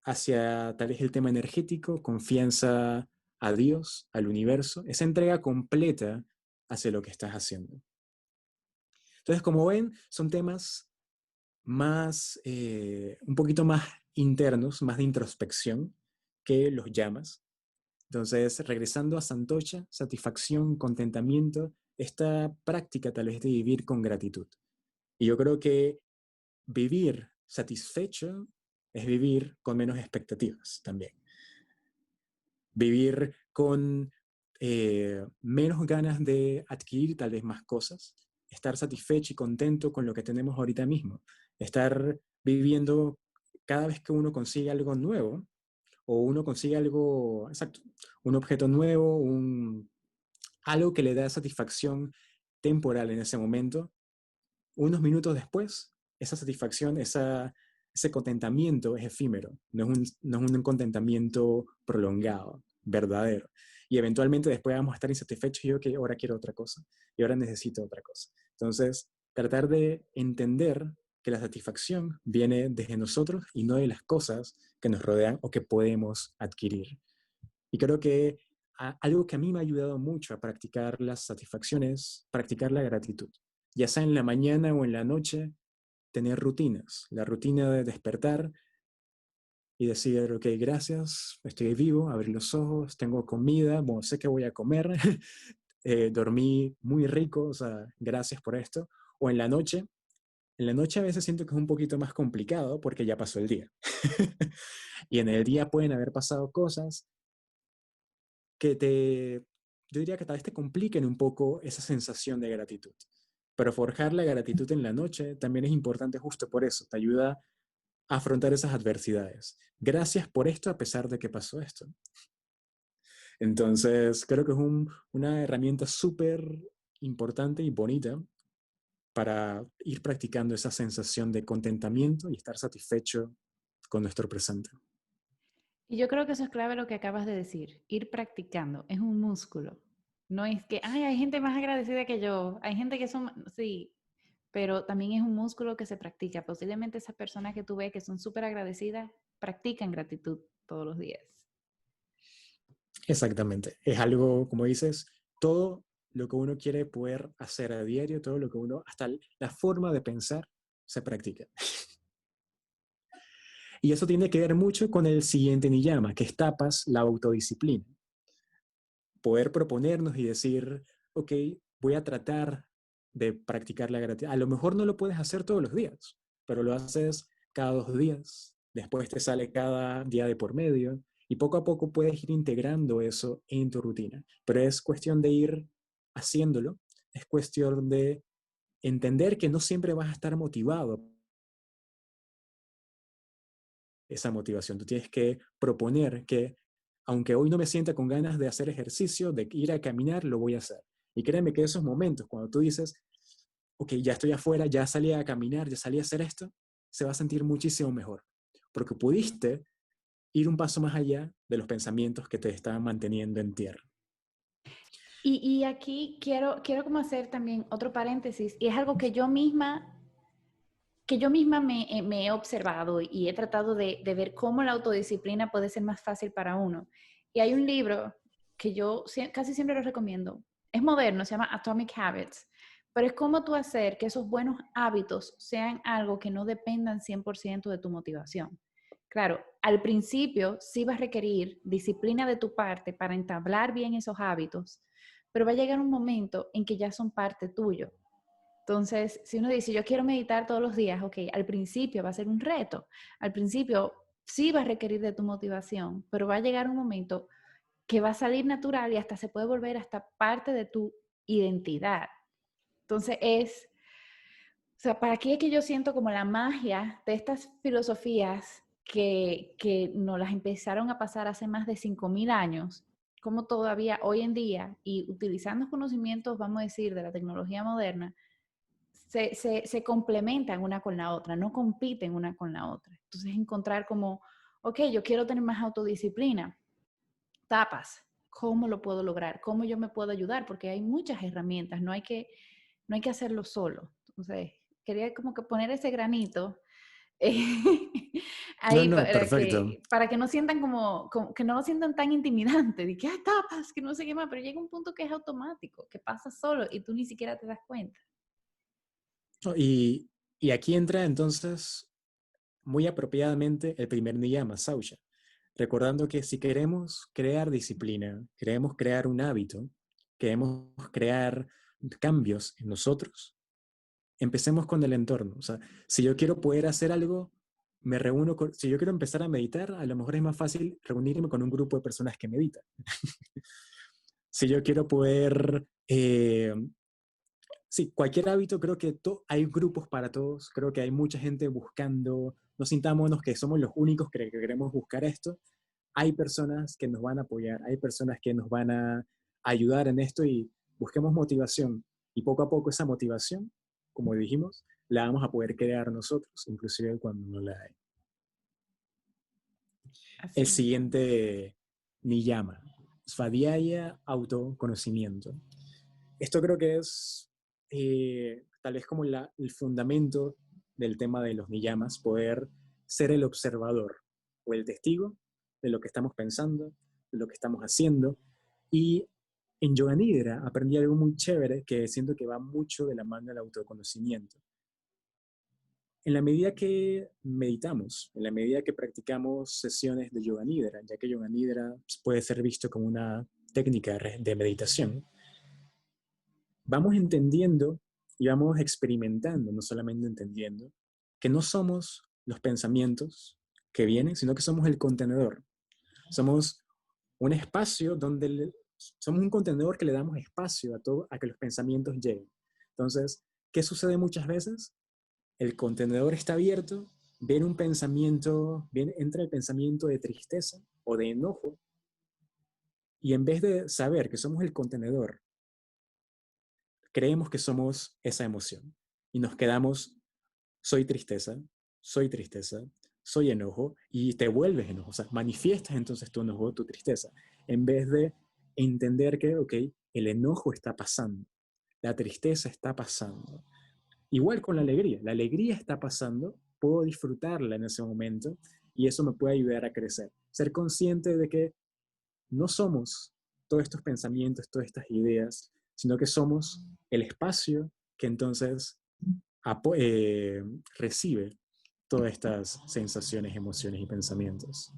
hacia tal vez el tema energético, confianza a Dios, al universo, esa entrega completa hacia lo que estás haciendo. Entonces, como ven, son temas un poquito más internos, más de introspección que los llamas. Entonces, regresando a Santosha, satisfacción, contentamiento, esta práctica tal vez de vivir con gratitud. Y yo creo que vivir satisfecho es vivir con menos expectativas también. Vivir con menos ganas de adquirir tal vez más cosas, estar satisfecho y contento con lo que tenemos ahorita mismo, estar viviendo cada vez que uno consigue algo nuevo o uno consigue algo, exacto, un objeto nuevo, algo que le da satisfacción temporal en ese momento, unos minutos después, esa satisfacción, ese contentamiento es efímero, no es un contentamiento prolongado, verdadero. Y eventualmente después vamos a estar insatisfechos y yo que ahora quiero otra cosa, y ahora necesito otra cosa. Entonces, tratar de entender que la satisfacción viene desde nosotros y no de las cosas que nos rodean o que podemos adquirir. Y creo que algo que a mí me ha ayudado mucho a practicar las satisfacciones, practicar la gratitud. Ya sea en la mañana o en la noche, tener rutinas. La rutina de despertar y decir, ok, gracias, estoy vivo, abrir los ojos, tengo comida, bueno, sé que voy a comer, dormí muy rico, o sea, gracias por esto. O en la noche a veces siento que es un poquito más complicado porque ya pasó el día. Y en el día pueden haber pasado cosas que yo diría que tal vez te compliquen un poco esa sensación de gratitud. Pero forjar la gratitud en la noche también es importante justo por eso, te ayuda a afrontar esas adversidades. Gracias por esto a pesar de que pasó esto. Entonces, creo que es una herramienta súper importante y bonita para ir practicando esa sensación de contentamiento y estar satisfecho con nuestro presente. Y yo creo que eso es clave lo que acabas de decir, ir practicando, es un músculo. No es que, ay, hay gente más agradecida que yo, hay gente que son, sí, pero también es un músculo que se practica. Posiblemente esas personas que tú ves que son súper agradecidas practican gratitud todos los días. Exactamente. Es algo, como dices, todo lo que uno quiere poder hacer a diario, todo lo que uno, hasta la forma de pensar, se practica. Y eso tiene que ver mucho con el siguiente niyama, que es tapas, la autodisciplina. Poder proponernos y decir, ok, voy a tratar de practicar la gratitud. A lo mejor no lo puedes hacer todos los días, pero lo haces cada 2 días, después te sale cada día de por medio, y poco a poco puedes ir integrando eso en tu rutina. Pero es cuestión de ir haciéndolo, es cuestión de entender que no siempre vas a estar motivado esa motivación. Tú tienes que proponer que, aunque hoy no me sienta con ganas de hacer ejercicio, de ir a caminar, lo voy a hacer. Y créeme que esos momentos, cuando tú dices, ok, ya estoy afuera, ya salí a caminar, ya salí a hacer esto, se va a sentir muchísimo mejor. Porque pudiste ir un paso más allá de los pensamientos que te estaban manteniendo en tierra. Y aquí quiero como hacer también otro paréntesis, y es algo que yo misma me he observado y he tratado de ver cómo la autodisciplina puede ser más fácil para uno. Y hay un libro que yo casi siempre lo recomiendo. Es moderno, se llama Atomic Habits, pero es cómo tú hacer que esos buenos hábitos sean algo que no dependan 100% de tu motivación. Claro, al principio sí va a requerir disciplina de tu parte para entablar bien esos hábitos, pero va a llegar un momento en que ya son parte tuyo. Entonces, si uno dice, yo quiero meditar todos los días, ok, al principio va a ser un reto, al principio sí va a requerir de tu motivación, pero va a llegar un momento que va a salir natural y hasta se puede volver hasta parte de tu identidad. Entonces o sea, para aquí es que yo siento como la magia de estas filosofías que nos las empezaron a pasar hace más de 5.000 años, como todavía hoy en día, y utilizando conocimientos, vamos a decir, de la tecnología moderna, se complementan una con la otra, no compiten una con la otra. Entonces encontrar como, ok, yo quiero tener más autodisciplina, tapas, ¿cómo lo puedo lograr? ¿Cómo yo me puedo ayudar? Porque hay muchas herramientas, no hay que hacerlo solo. Entonces, quería como que poner ese granito No, ahí no, para perfecto. que no sientan como que no lo sientan tan intimidante, de que hay tapas, que no sé qué más, pero llega un punto que es automático, que pasa solo y tú ni siquiera te das cuenta. No, y aquí entra entonces muy apropiadamente el primer niyama, Sausha, recordando que si queremos crear disciplina, queremos crear un hábito, queremos crear cambios en nosotros, empecemos con el entorno. O sea, si yo quiero poder hacer algo, me reúno con, si yo quiero empezar a meditar, a lo mejor es más fácil reunirme con un grupo de personas que meditan. Si yo quiero poder, sí, cualquier hábito, creo que hay grupos para todos, creo que hay mucha gente buscando, no sintámonos que somos los únicos que queremos buscar esto, hay personas que nos van a apoyar, hay personas que nos van a ayudar en esto y busquemos motivación. Y poco a poco esa motivación, como dijimos, la vamos a poder crear nosotros, inclusive cuando no la hay. El Así mismo. siguiente niyama, Svadhyaya autoconocimiento. Esto creo que es tal vez como el fundamento del tema de los niyamas, poder ser el observador o el testigo de lo que estamos pensando, de lo que estamos haciendo. Y en Yoga Nidra aprendí algo muy chévere que siento que va mucho de la mano del autoconocimiento. En la medida que meditamos, en la medida que practicamos sesiones de Yoga Nidra, ya que Yoga Nidra puede ser visto como una técnica de meditación, vamos entendiendo y vamos experimentando, no solamente entendiendo, que no somos los pensamientos que vienen, sino que somos el contenedor. Somos un espacio somos un contenedor que le damos espacio a que los pensamientos lleguen. Entonces, ¿qué sucede muchas veces? El contenedor está abierto, viene un pensamiento, entra el pensamiento de tristeza o de enojo, y en vez de saber que somos el contenedor, creemos que somos esa emoción y nos quedamos, soy tristeza, soy enojo, y te vuelves enojo, o sea, manifiestas entonces tu enojo, tu tristeza, en vez de entender que, ok, el enojo está pasando, la tristeza está pasando. Igual con la alegría está pasando, puedo disfrutarla en ese momento y eso me puede ayudar a crecer. Ser consciente de que no somos todos estos pensamientos, todas estas ideas, sino que somos el espacio que entonces recibe todas estas sensaciones, emociones y pensamientos.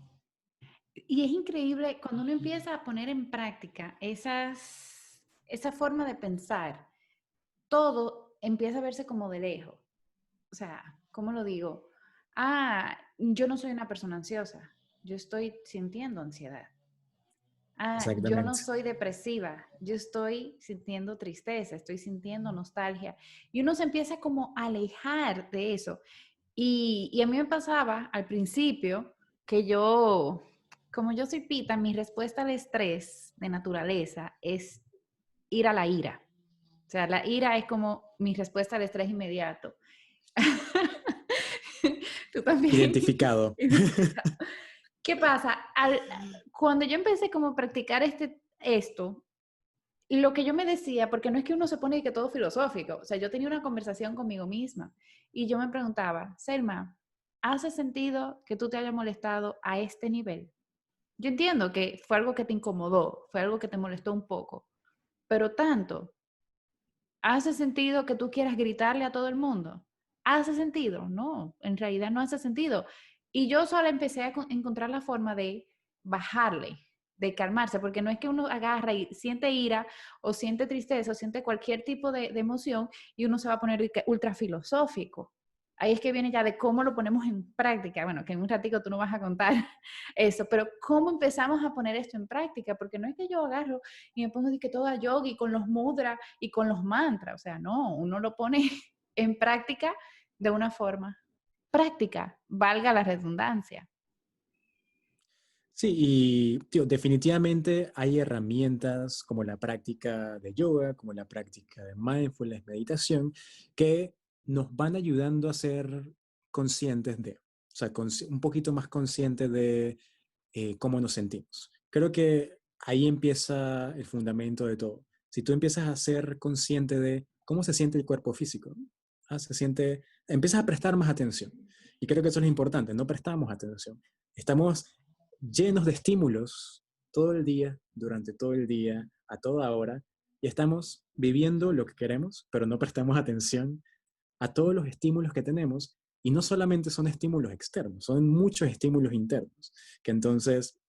Y es increíble cuando uno empieza a poner en práctica esa forma de pensar, todo empieza a verse como de lejos. O sea, ¿cómo lo digo? Ah, yo no soy una persona ansiosa, yo estoy sintiendo ansiedad. Ah, yo no Exactamente. soy depresiva, yo estoy sintiendo tristeza, estoy sintiendo nostalgia. Y uno se empieza como a alejar de eso. Y a mí me pasaba al principio que yo, como yo soy pita, mi respuesta al estrés de naturaleza es ir a la ira. O sea, la ira es como mi respuesta al estrés inmediato. Tú también. Identificado. Identificado. ¿Qué pasa? Cuando yo empecé como a practicar esto, lo que yo me decía, porque no es que uno se pone y que todo filosófico, o sea, yo tenía una conversación conmigo misma y yo me preguntaba, Selma, ¿hace sentido que tú te hayas molestado a este nivel? Yo entiendo que fue algo que te incomodó, fue algo que te molestó un poco, pero tanto, ¿hace sentido que tú quieras gritarle a todo el mundo? ¿Hace sentido? No, en realidad no hace sentido. Y yo solo empecé a encontrar la forma de bajarle, de calmarse, porque no es que uno agarra y siente ira o siente tristeza o siente cualquier tipo de emoción y uno se va a poner ultra filosófico. Ahí es que viene ya de cómo lo ponemos en práctica. Bueno, que en un ratico tú no vas a contar eso, pero cómo empezamos a poner esto en práctica, porque no es que yo agarro y me pongo de que toda yogi con los mudras y con los mantras, o sea, no, uno lo pone en práctica de una forma práctica, valga la redundancia. Sí, y tío, definitivamente hay herramientas como la práctica de yoga, como la práctica de mindfulness, meditación, que nos van ayudando a ser conscientes de, o sea, un poquito más conscientes de cómo nos sentimos. Creo que ahí empieza el fundamento de todo. Si tú empiezas a ser consciente de cómo se siente el cuerpo físico, empiezas a prestar más atención. Y creo que eso es lo importante, no prestamos atención. Estamos llenos de estímulos todo el día, durante todo el día, a toda hora, y estamos viviendo lo que queremos, pero no prestamos atención a todos los estímulos que tenemos, y no solamente son estímulos externos, son muchos estímulos internos, que entonces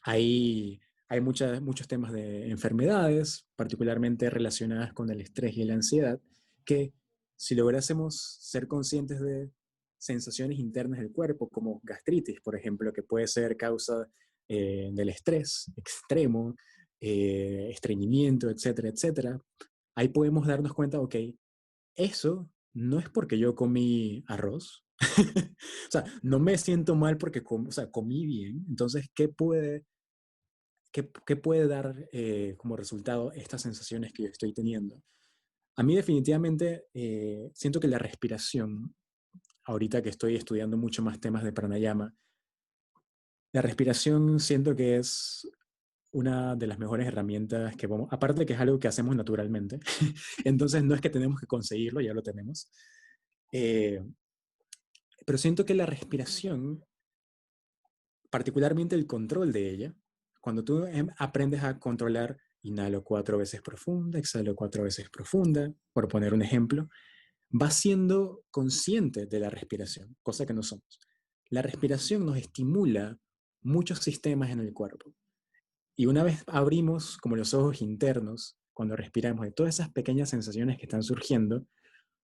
hay muchos temas de enfermedades, particularmente relacionadas con el estrés y la ansiedad, que si lográsemos ser conscientes de sensaciones internas del cuerpo, como gastritis, por ejemplo, que puede ser causa del estrés extremo, estreñimiento, etcétera, etcétera, ahí podemos darnos cuenta, ok, eso no es porque yo comí arroz. O sea, no me siento mal porque o sea, comí bien. Entonces, qué puede dar como resultado estas sensaciones que yo estoy teniendo? A mí definitivamente siento que la respiración, ahorita que estoy estudiando mucho más temas de pranayama, la respiración siento que es una de las mejores herramientas que vamos, aparte de que es algo que hacemos naturalmente, entonces no es que tenemos que conseguirlo, ya lo tenemos, eh, pero siento que la respiración, particularmente el control de ella, cuando tú aprendes a controlar, inhalo 4 veces profunda, exhalo 4 veces profunda, por poner un ejemplo, vas siendo consciente de la respiración, cosa que no somos. La respiración nos estimula muchos sistemas en el cuerpo. Y una vez abrimos como los ojos internos, cuando respiramos, de todas esas pequeñas sensaciones que están surgiendo,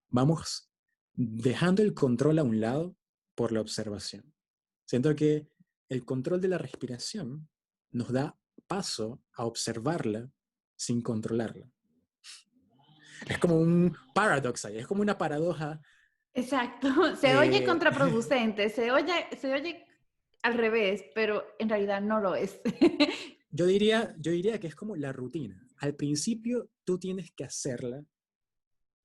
vamos dejando el control a un lado por la observación. Siento que el control de la respiración nos da paso a observarla sin controlarla. Es como un paradox ahí, es como una paradoja. Exacto, se oye Eh, contraproducente, se oye al revés, pero en realidad no lo es. yo diría que es como la rutina. Al principio tú tienes que hacerla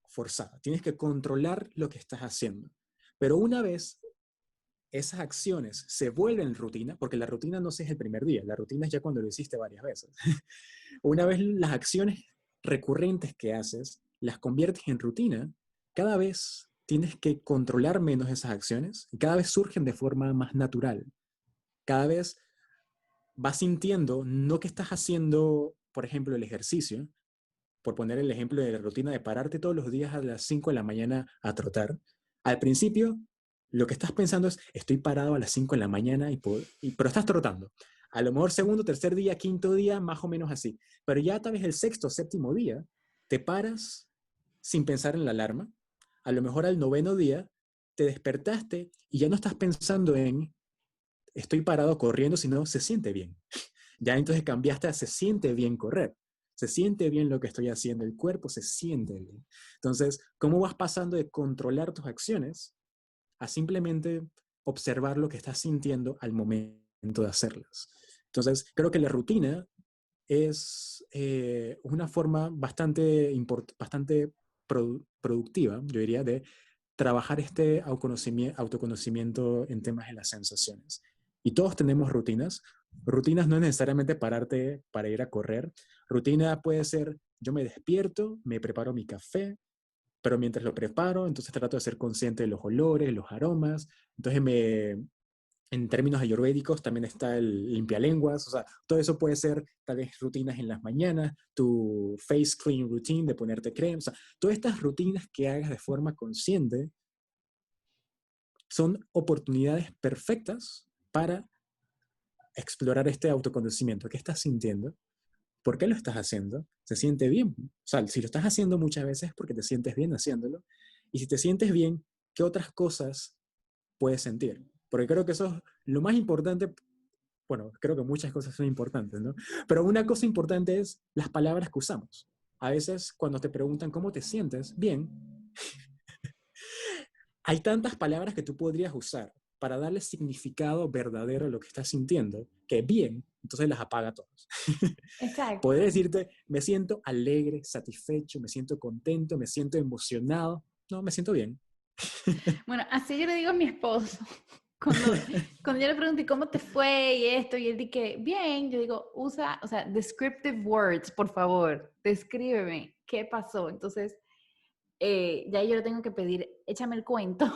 forzada, tienes que controlar lo que estás haciendo. Pero una vez esas acciones se vuelven rutina, porque la rutina no es el primer día, la rutina es ya cuando lo hiciste varias veces. Una vez las acciones recurrentes que haces las conviertes en rutina, cada vez tienes que controlar menos esas acciones y cada vez surgen de forma más natural. Cada vez vas sintiendo, no que estás haciendo, por ejemplo, el ejercicio, por poner el ejemplo de la rutina de pararte todos los días a las 5 de la mañana a trotar. Al principio, lo que estás pensando es, estoy parado a las 5 de la mañana, pero estás trotando. A lo mejor segundo, tercer día, quinto día, más o menos así. Pero ya tal vez el sexto, séptimo día, te paras sin pensar en la alarma. A lo mejor al noveno día, te despertaste y ya no estás pensando en, estoy parado corriendo, sino se siente bien. Ya entonces cambiaste a se siente bien correr. Se siente bien lo que estoy haciendo, el cuerpo se siente bien. Entonces, ¿cómo vas pasando de controlar tus acciones a simplemente observar lo que estás sintiendo al momento de hacerlas? Entonces, creo que la rutina es una forma bastante productiva, yo diría, de trabajar este autoconocimiento en temas de las sensaciones. Y todos tenemos rutinas. Rutinas no es necesariamente pararte para ir a correr. Rutina puede ser, yo me despierto, me preparo mi café, pero mientras lo preparo, entonces trato de ser consciente de los olores, los aromas. Entonces en términos ayurvédicos también está el limpialenguas, o sea, todo eso puede ser tal vez rutinas en las mañanas, tu face clean routine de ponerte crema, o sea, todas estas rutinas que hagas de forma consciente son oportunidades perfectas para explorar este autoconocimiento. ¿Qué estás sintiendo? ¿Por qué lo estás haciendo? ¿Se siente bien? O sea, si lo estás haciendo muchas veces es porque te sientes bien haciéndolo. Y si te sientes bien, ¿qué otras cosas puedes sentir? Porque creo que eso es lo más importante. Bueno, creo que muchas cosas son importantes, ¿no? Pero una cosa importante es las palabras que usamos. A veces cuando te preguntan cómo te sientes, bien, hay tantas palabras que tú podrías usar para darle significado verdadero a lo que estás sintiendo, que bien, entonces las apaga todas. Podría Exacto. decirte, me siento alegre, satisfecho, me siento contento, me siento emocionado. No, me siento bien. Bueno, así yo le digo a mi esposo. Cuando, cuando yo le pregunté cómo te fue y esto, y él dice, bien, yo digo, usa, o sea, descriptive words, por favor, descríbeme qué pasó. Entonces, ya yo le tengo que pedir, échame el cuento.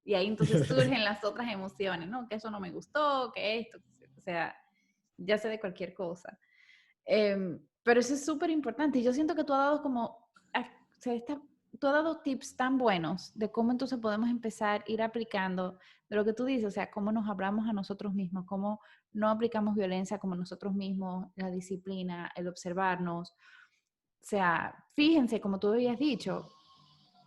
Y ahí entonces surgen las otras emociones, ¿no? Que eso no me gustó, que esto, o sea, ya sé de cualquier cosa. Pero eso es súper importante. Y yo siento que tú has dado como, o sea, tú has dado tips tan buenos de cómo entonces podemos empezar a ir aplicando de lo que tú dices, o sea, cómo nos hablamos a nosotros mismos, cómo no aplicamos violencia como nosotros mismos, la disciplina, el observarnos. O sea, fíjense, como tú habías dicho,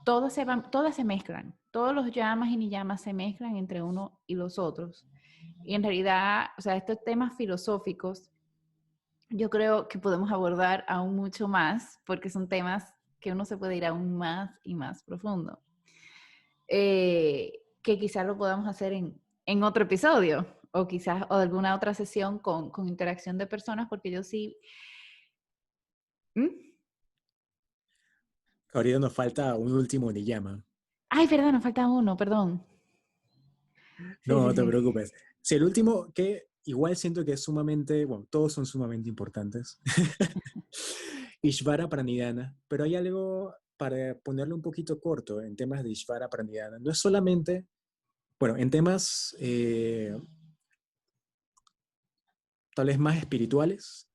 todas se mezclan. Todos los llamas y ni llamas se mezclan entre uno y los otros. Y en realidad, o sea, estos temas filosóficos, yo creo que podemos abordar aún mucho más, porque son temas que uno se puede ir aún más y más profundo. Que quizás lo podamos hacer en otro episodio, o quizás o alguna otra sesión con interacción de personas, porque yo sí... ¿Mm? Ahorita nos falta un último Niyama. Ay, verdad, nos falta uno, perdón. Sí, No, sí, no te sí. preocupes. Sí, el último que igual siento que es sumamente, bueno, todos son sumamente importantes. Ishvara Pranidhana, pero hay algo para ponerlo un poquito corto en temas de Ishvara Pranidhana. No es solamente, bueno, en temas tal vez más espirituales,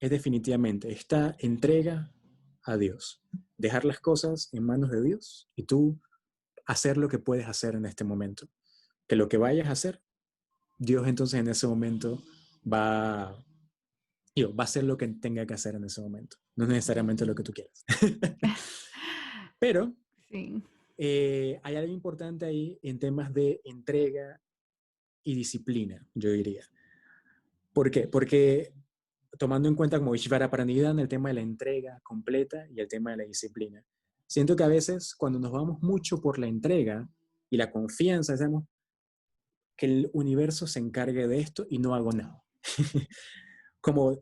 es definitivamente esta entrega a Dios. Dejar las cosas en manos de Dios y tú hacer lo que puedes hacer en este momento. Que lo que vayas a hacer, Dios entonces en ese momento va, va a hacer lo que tenga que hacer en ese momento. No necesariamente lo que tú quieras. Pero Sí, hay algo importante ahí en temas de entrega y disciplina, yo diría. ¿Por qué? Porque tomando en cuenta como Ishvara Pranidhana, el tema de la entrega completa y el tema de la disciplina. Siento que a veces cuando nos vamos mucho por la entrega y la confianza, decimos que el universo se encargue de esto y no hago nada. Como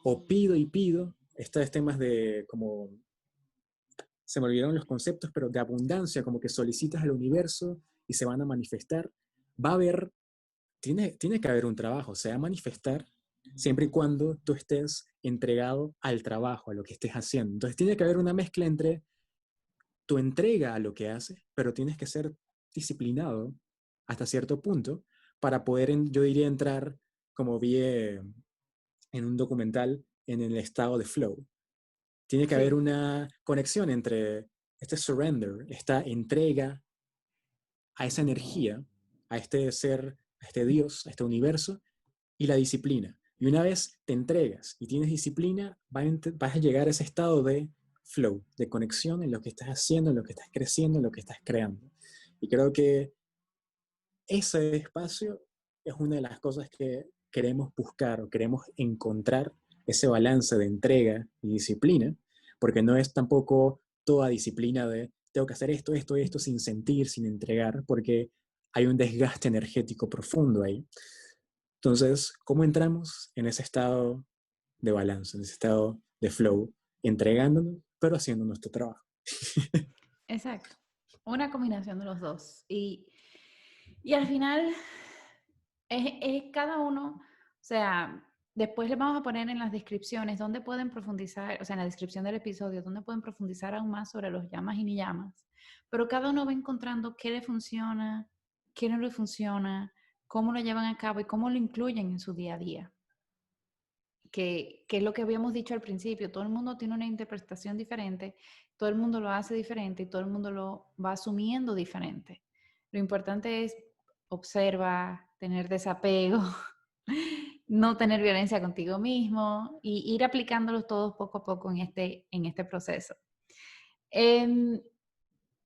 o pido y pido, estos temas de como, se me olvidaron los conceptos, pero de abundancia, como que solicitas al universo y se van a manifestar, va a haber, tiene que haber un trabajo, se va a manifestar siempre y cuando tú estés entregado al trabajo, a lo que estés haciendo. Entonces tiene que haber una mezcla entre tu entrega a lo que haces, pero tienes que ser disciplinado hasta cierto punto para poder, yo diría, entrar, como vi en un documental, en el estado de flow. Tiene que haber sí, una conexión entre este surrender, esta entrega a esa energía, a este ser, a este Dios, a este universo, y la disciplina. Y una vez te entregas y tienes disciplina, vas a llegar a ese estado de flow, de conexión en lo que estás haciendo, en lo que estás creciendo, en lo que estás creando. Y creo que ese espacio es una de las cosas que queremos buscar o queremos encontrar, ese balance de entrega y disciplina, porque no es tampoco toda disciplina de tengo que hacer esto, esto, esto sin sentir, sin entregar, porque hay un desgaste energético profundo ahí. Entonces, ¿cómo entramos en ese estado de balance, en ese estado de flow, entregándonos, pero haciendo nuestro trabajo? exacto. Una combinación de los dos. Y al final es cada uno, o sea, después les vamos a poner en las descripciones donde pueden profundizar, o sea, en la descripción del episodio, donde pueden profundizar aún más sobre los llamas y ni llamas. Pero cada uno va encontrando qué le funciona, qué no le funciona, cómo lo llevan a cabo y cómo lo incluyen en su día a día. Que es lo que habíamos dicho al principio, todo el mundo tiene una interpretación diferente, todo el mundo lo hace diferente y todo el mundo lo va asumiendo diferente. Lo importante es observa, tener desapego, no tener violencia contigo mismo y ir aplicándolos todos poco a poco en este proceso. Eh,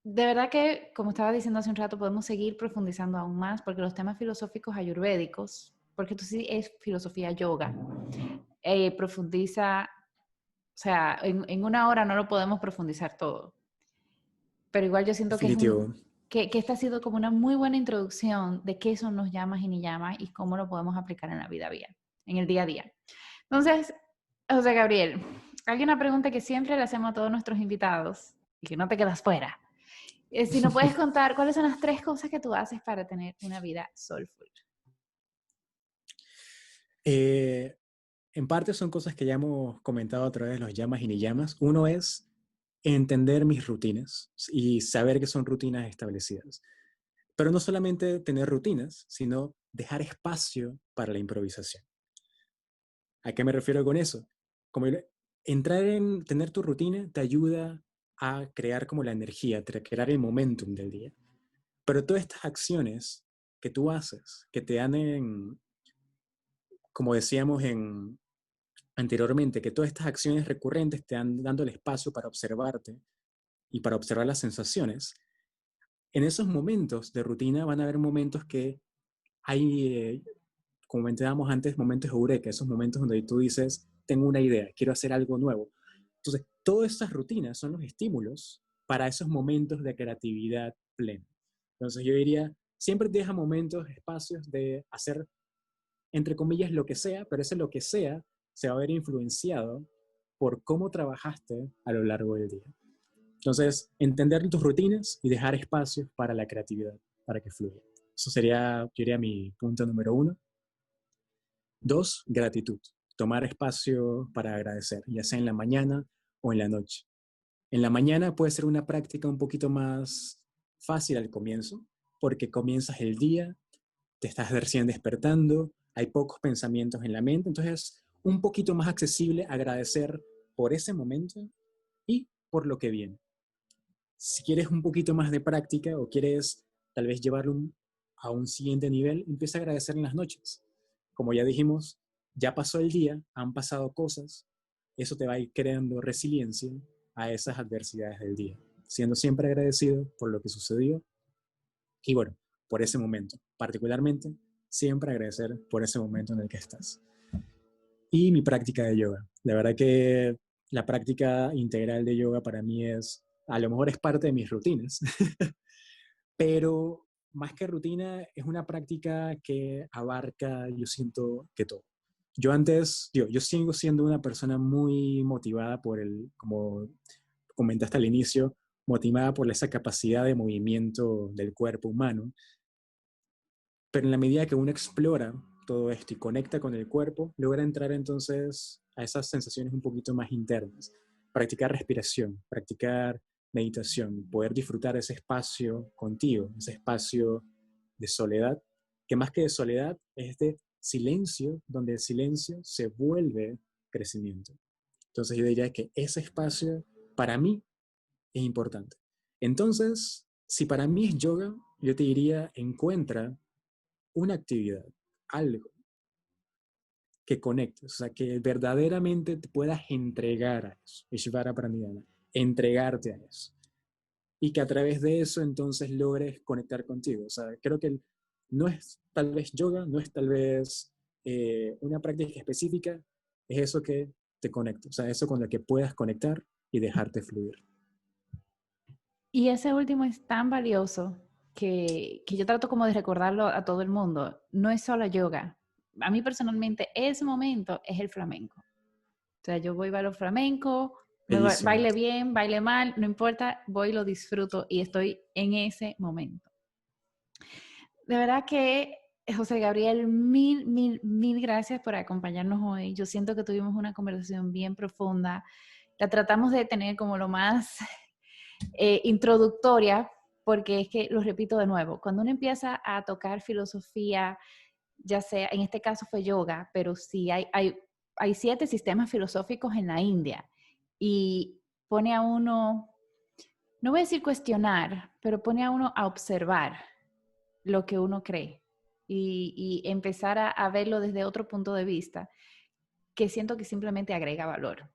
de verdad que, como estaba diciendo hace un rato, podemos seguir profundizando aún más porque los temas filosóficos ayurvédicos, porque esto sí es filosofía yoga, profundiza, o sea, en una hora no lo podemos profundizar todo, pero igual yo siento que Definitivo. que esta ha sido como una muy buena introducción de qué son los llamas y ni llamas y cómo lo podemos aplicar en la vida bien, en el día a día. Entonces, José Gabriel, hay una pregunta que siempre le hacemos a todos nuestros invitados y que no te quedas fuera. Si nos puedes contar cuáles son las 3 cosas que tú haces para tener una vida soulful. Eh, en parte son cosas que ya hemos comentado a través de los llamas y ni llamas. Uno es entender mis rutinas y saber que son rutinas establecidas. Pero no solamente tener rutinas, sino dejar espacio para la improvisación. ¿A qué me refiero con eso? Como entrar en tener tu rutina te ayuda a crear como la energía, a crear el momentum del día. Pero todas estas acciones que tú haces, que te dan como decíamos anteriormente, que todas estas acciones recurrentes te dan dando el espacio para observarte, y para observar las sensaciones. En esos momentos de rutina van a haber momentos que hay, como mencionábamos antes, momentos eureka, esos momentos donde tú dices, tengo una idea, quiero hacer algo nuevo. Entonces, todas estas rutinas son los estímulos para esos momentos de creatividad plena. Entonces, yo diría, siempre deja momentos, espacios de hacer, entre comillas, lo que sea, pero ese lo que sea se va a ver influenciado por cómo trabajaste a lo largo del día. Entonces, entender tus rutinas y dejar espacios para la creatividad, para que fluya. Eso sería, yo diría, mi punto número 1. 2, gratitud. Tomar espacio para agradecer, ya sea en la mañana o en la noche. En la mañana puede ser una práctica un poquito más fácil al comienzo, porque comienzas el día, te estás recién despertando, hay pocos pensamientos en la mente, entonces un poquito más accesible agradecer por ese momento y por lo que viene. Si quieres un poquito más de práctica o quieres tal vez llevarlo a un siguiente nivel, empieza a agradecer en las noches. Como ya dijimos, ya pasó el día, han pasado cosas, eso te va a ir creando resiliencia a esas adversidades del día, siendo siempre agradecido por lo que sucedió y bueno, por ese momento, particularmente, siempre agradecer por ese momento en el que estás. Y mi práctica de yoga. La verdad que la práctica integral de yoga para mí es, a lo mejor es parte de mis rutinas, pero más que rutina es una práctica que abarca, yo siento que todo. Yo antes, yo sigo siendo una persona muy motivada por como comentaste al inicio, motivada por esa capacidad de movimiento del cuerpo humano, pero en la medida que uno explora todo esto y conecta con el cuerpo, logra entrar entonces a esas sensaciones un poquito más internas. Practicar respiración, practicar meditación, poder disfrutar ese espacio contigo, ese espacio de soledad, que más que de soledad es de silencio, donde el silencio se vuelve crecimiento. Entonces yo diría que ese espacio para mí es importante. Entonces, si para mí es yoga, yo te diría, encuentra una actividad, algo que conectes, o sea, que verdaderamente te puedas entregar a eso, Ishvara Pranidhana, entregarte a eso. Y que a través de eso entonces logres conectar contigo. O sea, creo que no es tal vez yoga, no es tal vez una práctica específica, es eso que te conecta, o sea, eso con lo que puedas conectar y dejarte fluir. Y ese último es tan valioso que yo trato como de recordarlo a todo el mundo. No es solo yoga. A mí personalmente ese momento es el flamenco. O sea, yo voy a bailo flamenco, Bellísimo. baile bien, baile mal, no importa, voy, lo disfruto y estoy en ese momento. De verdad que, José Gabriel, mil gracias por acompañarnos hoy. Yo siento que tuvimos una conversación bien profunda. La tratamos de tener como lo más introductoria, porque es que, lo repito de nuevo, cuando uno empieza a tocar filosofía, ya sea, en este caso fue yoga, pero sí hay 7 sistemas filosóficos en la India y pone a uno, no voy a decir cuestionar, pero pone a uno a observar lo que uno cree y empezar a verlo desde otro punto de vista, que siento que simplemente agrega valor.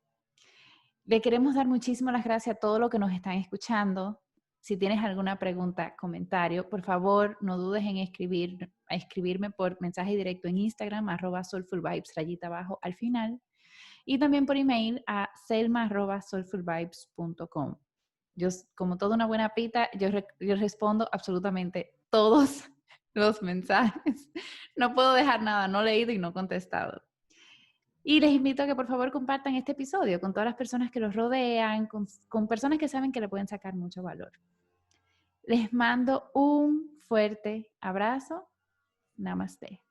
Le queremos dar muchísimas las gracias a todos los que nos están escuchando. Si tienes alguna pregunta, comentario, por favor, no dudes en escribirme por mensaje directo en Instagram, @soulfulvibes, _ al final. Y también por email a selma@soulfulvibes.com. Yo, como toda una buena pita, yo respondo absolutamente todos los mensajes. No puedo dejar nada no leído y no contestado. Y les invito a que por favor compartan este episodio con todas las personas que los rodean, con personas que saben que le pueden sacar mucho valor. Les mando un fuerte abrazo. Namaste.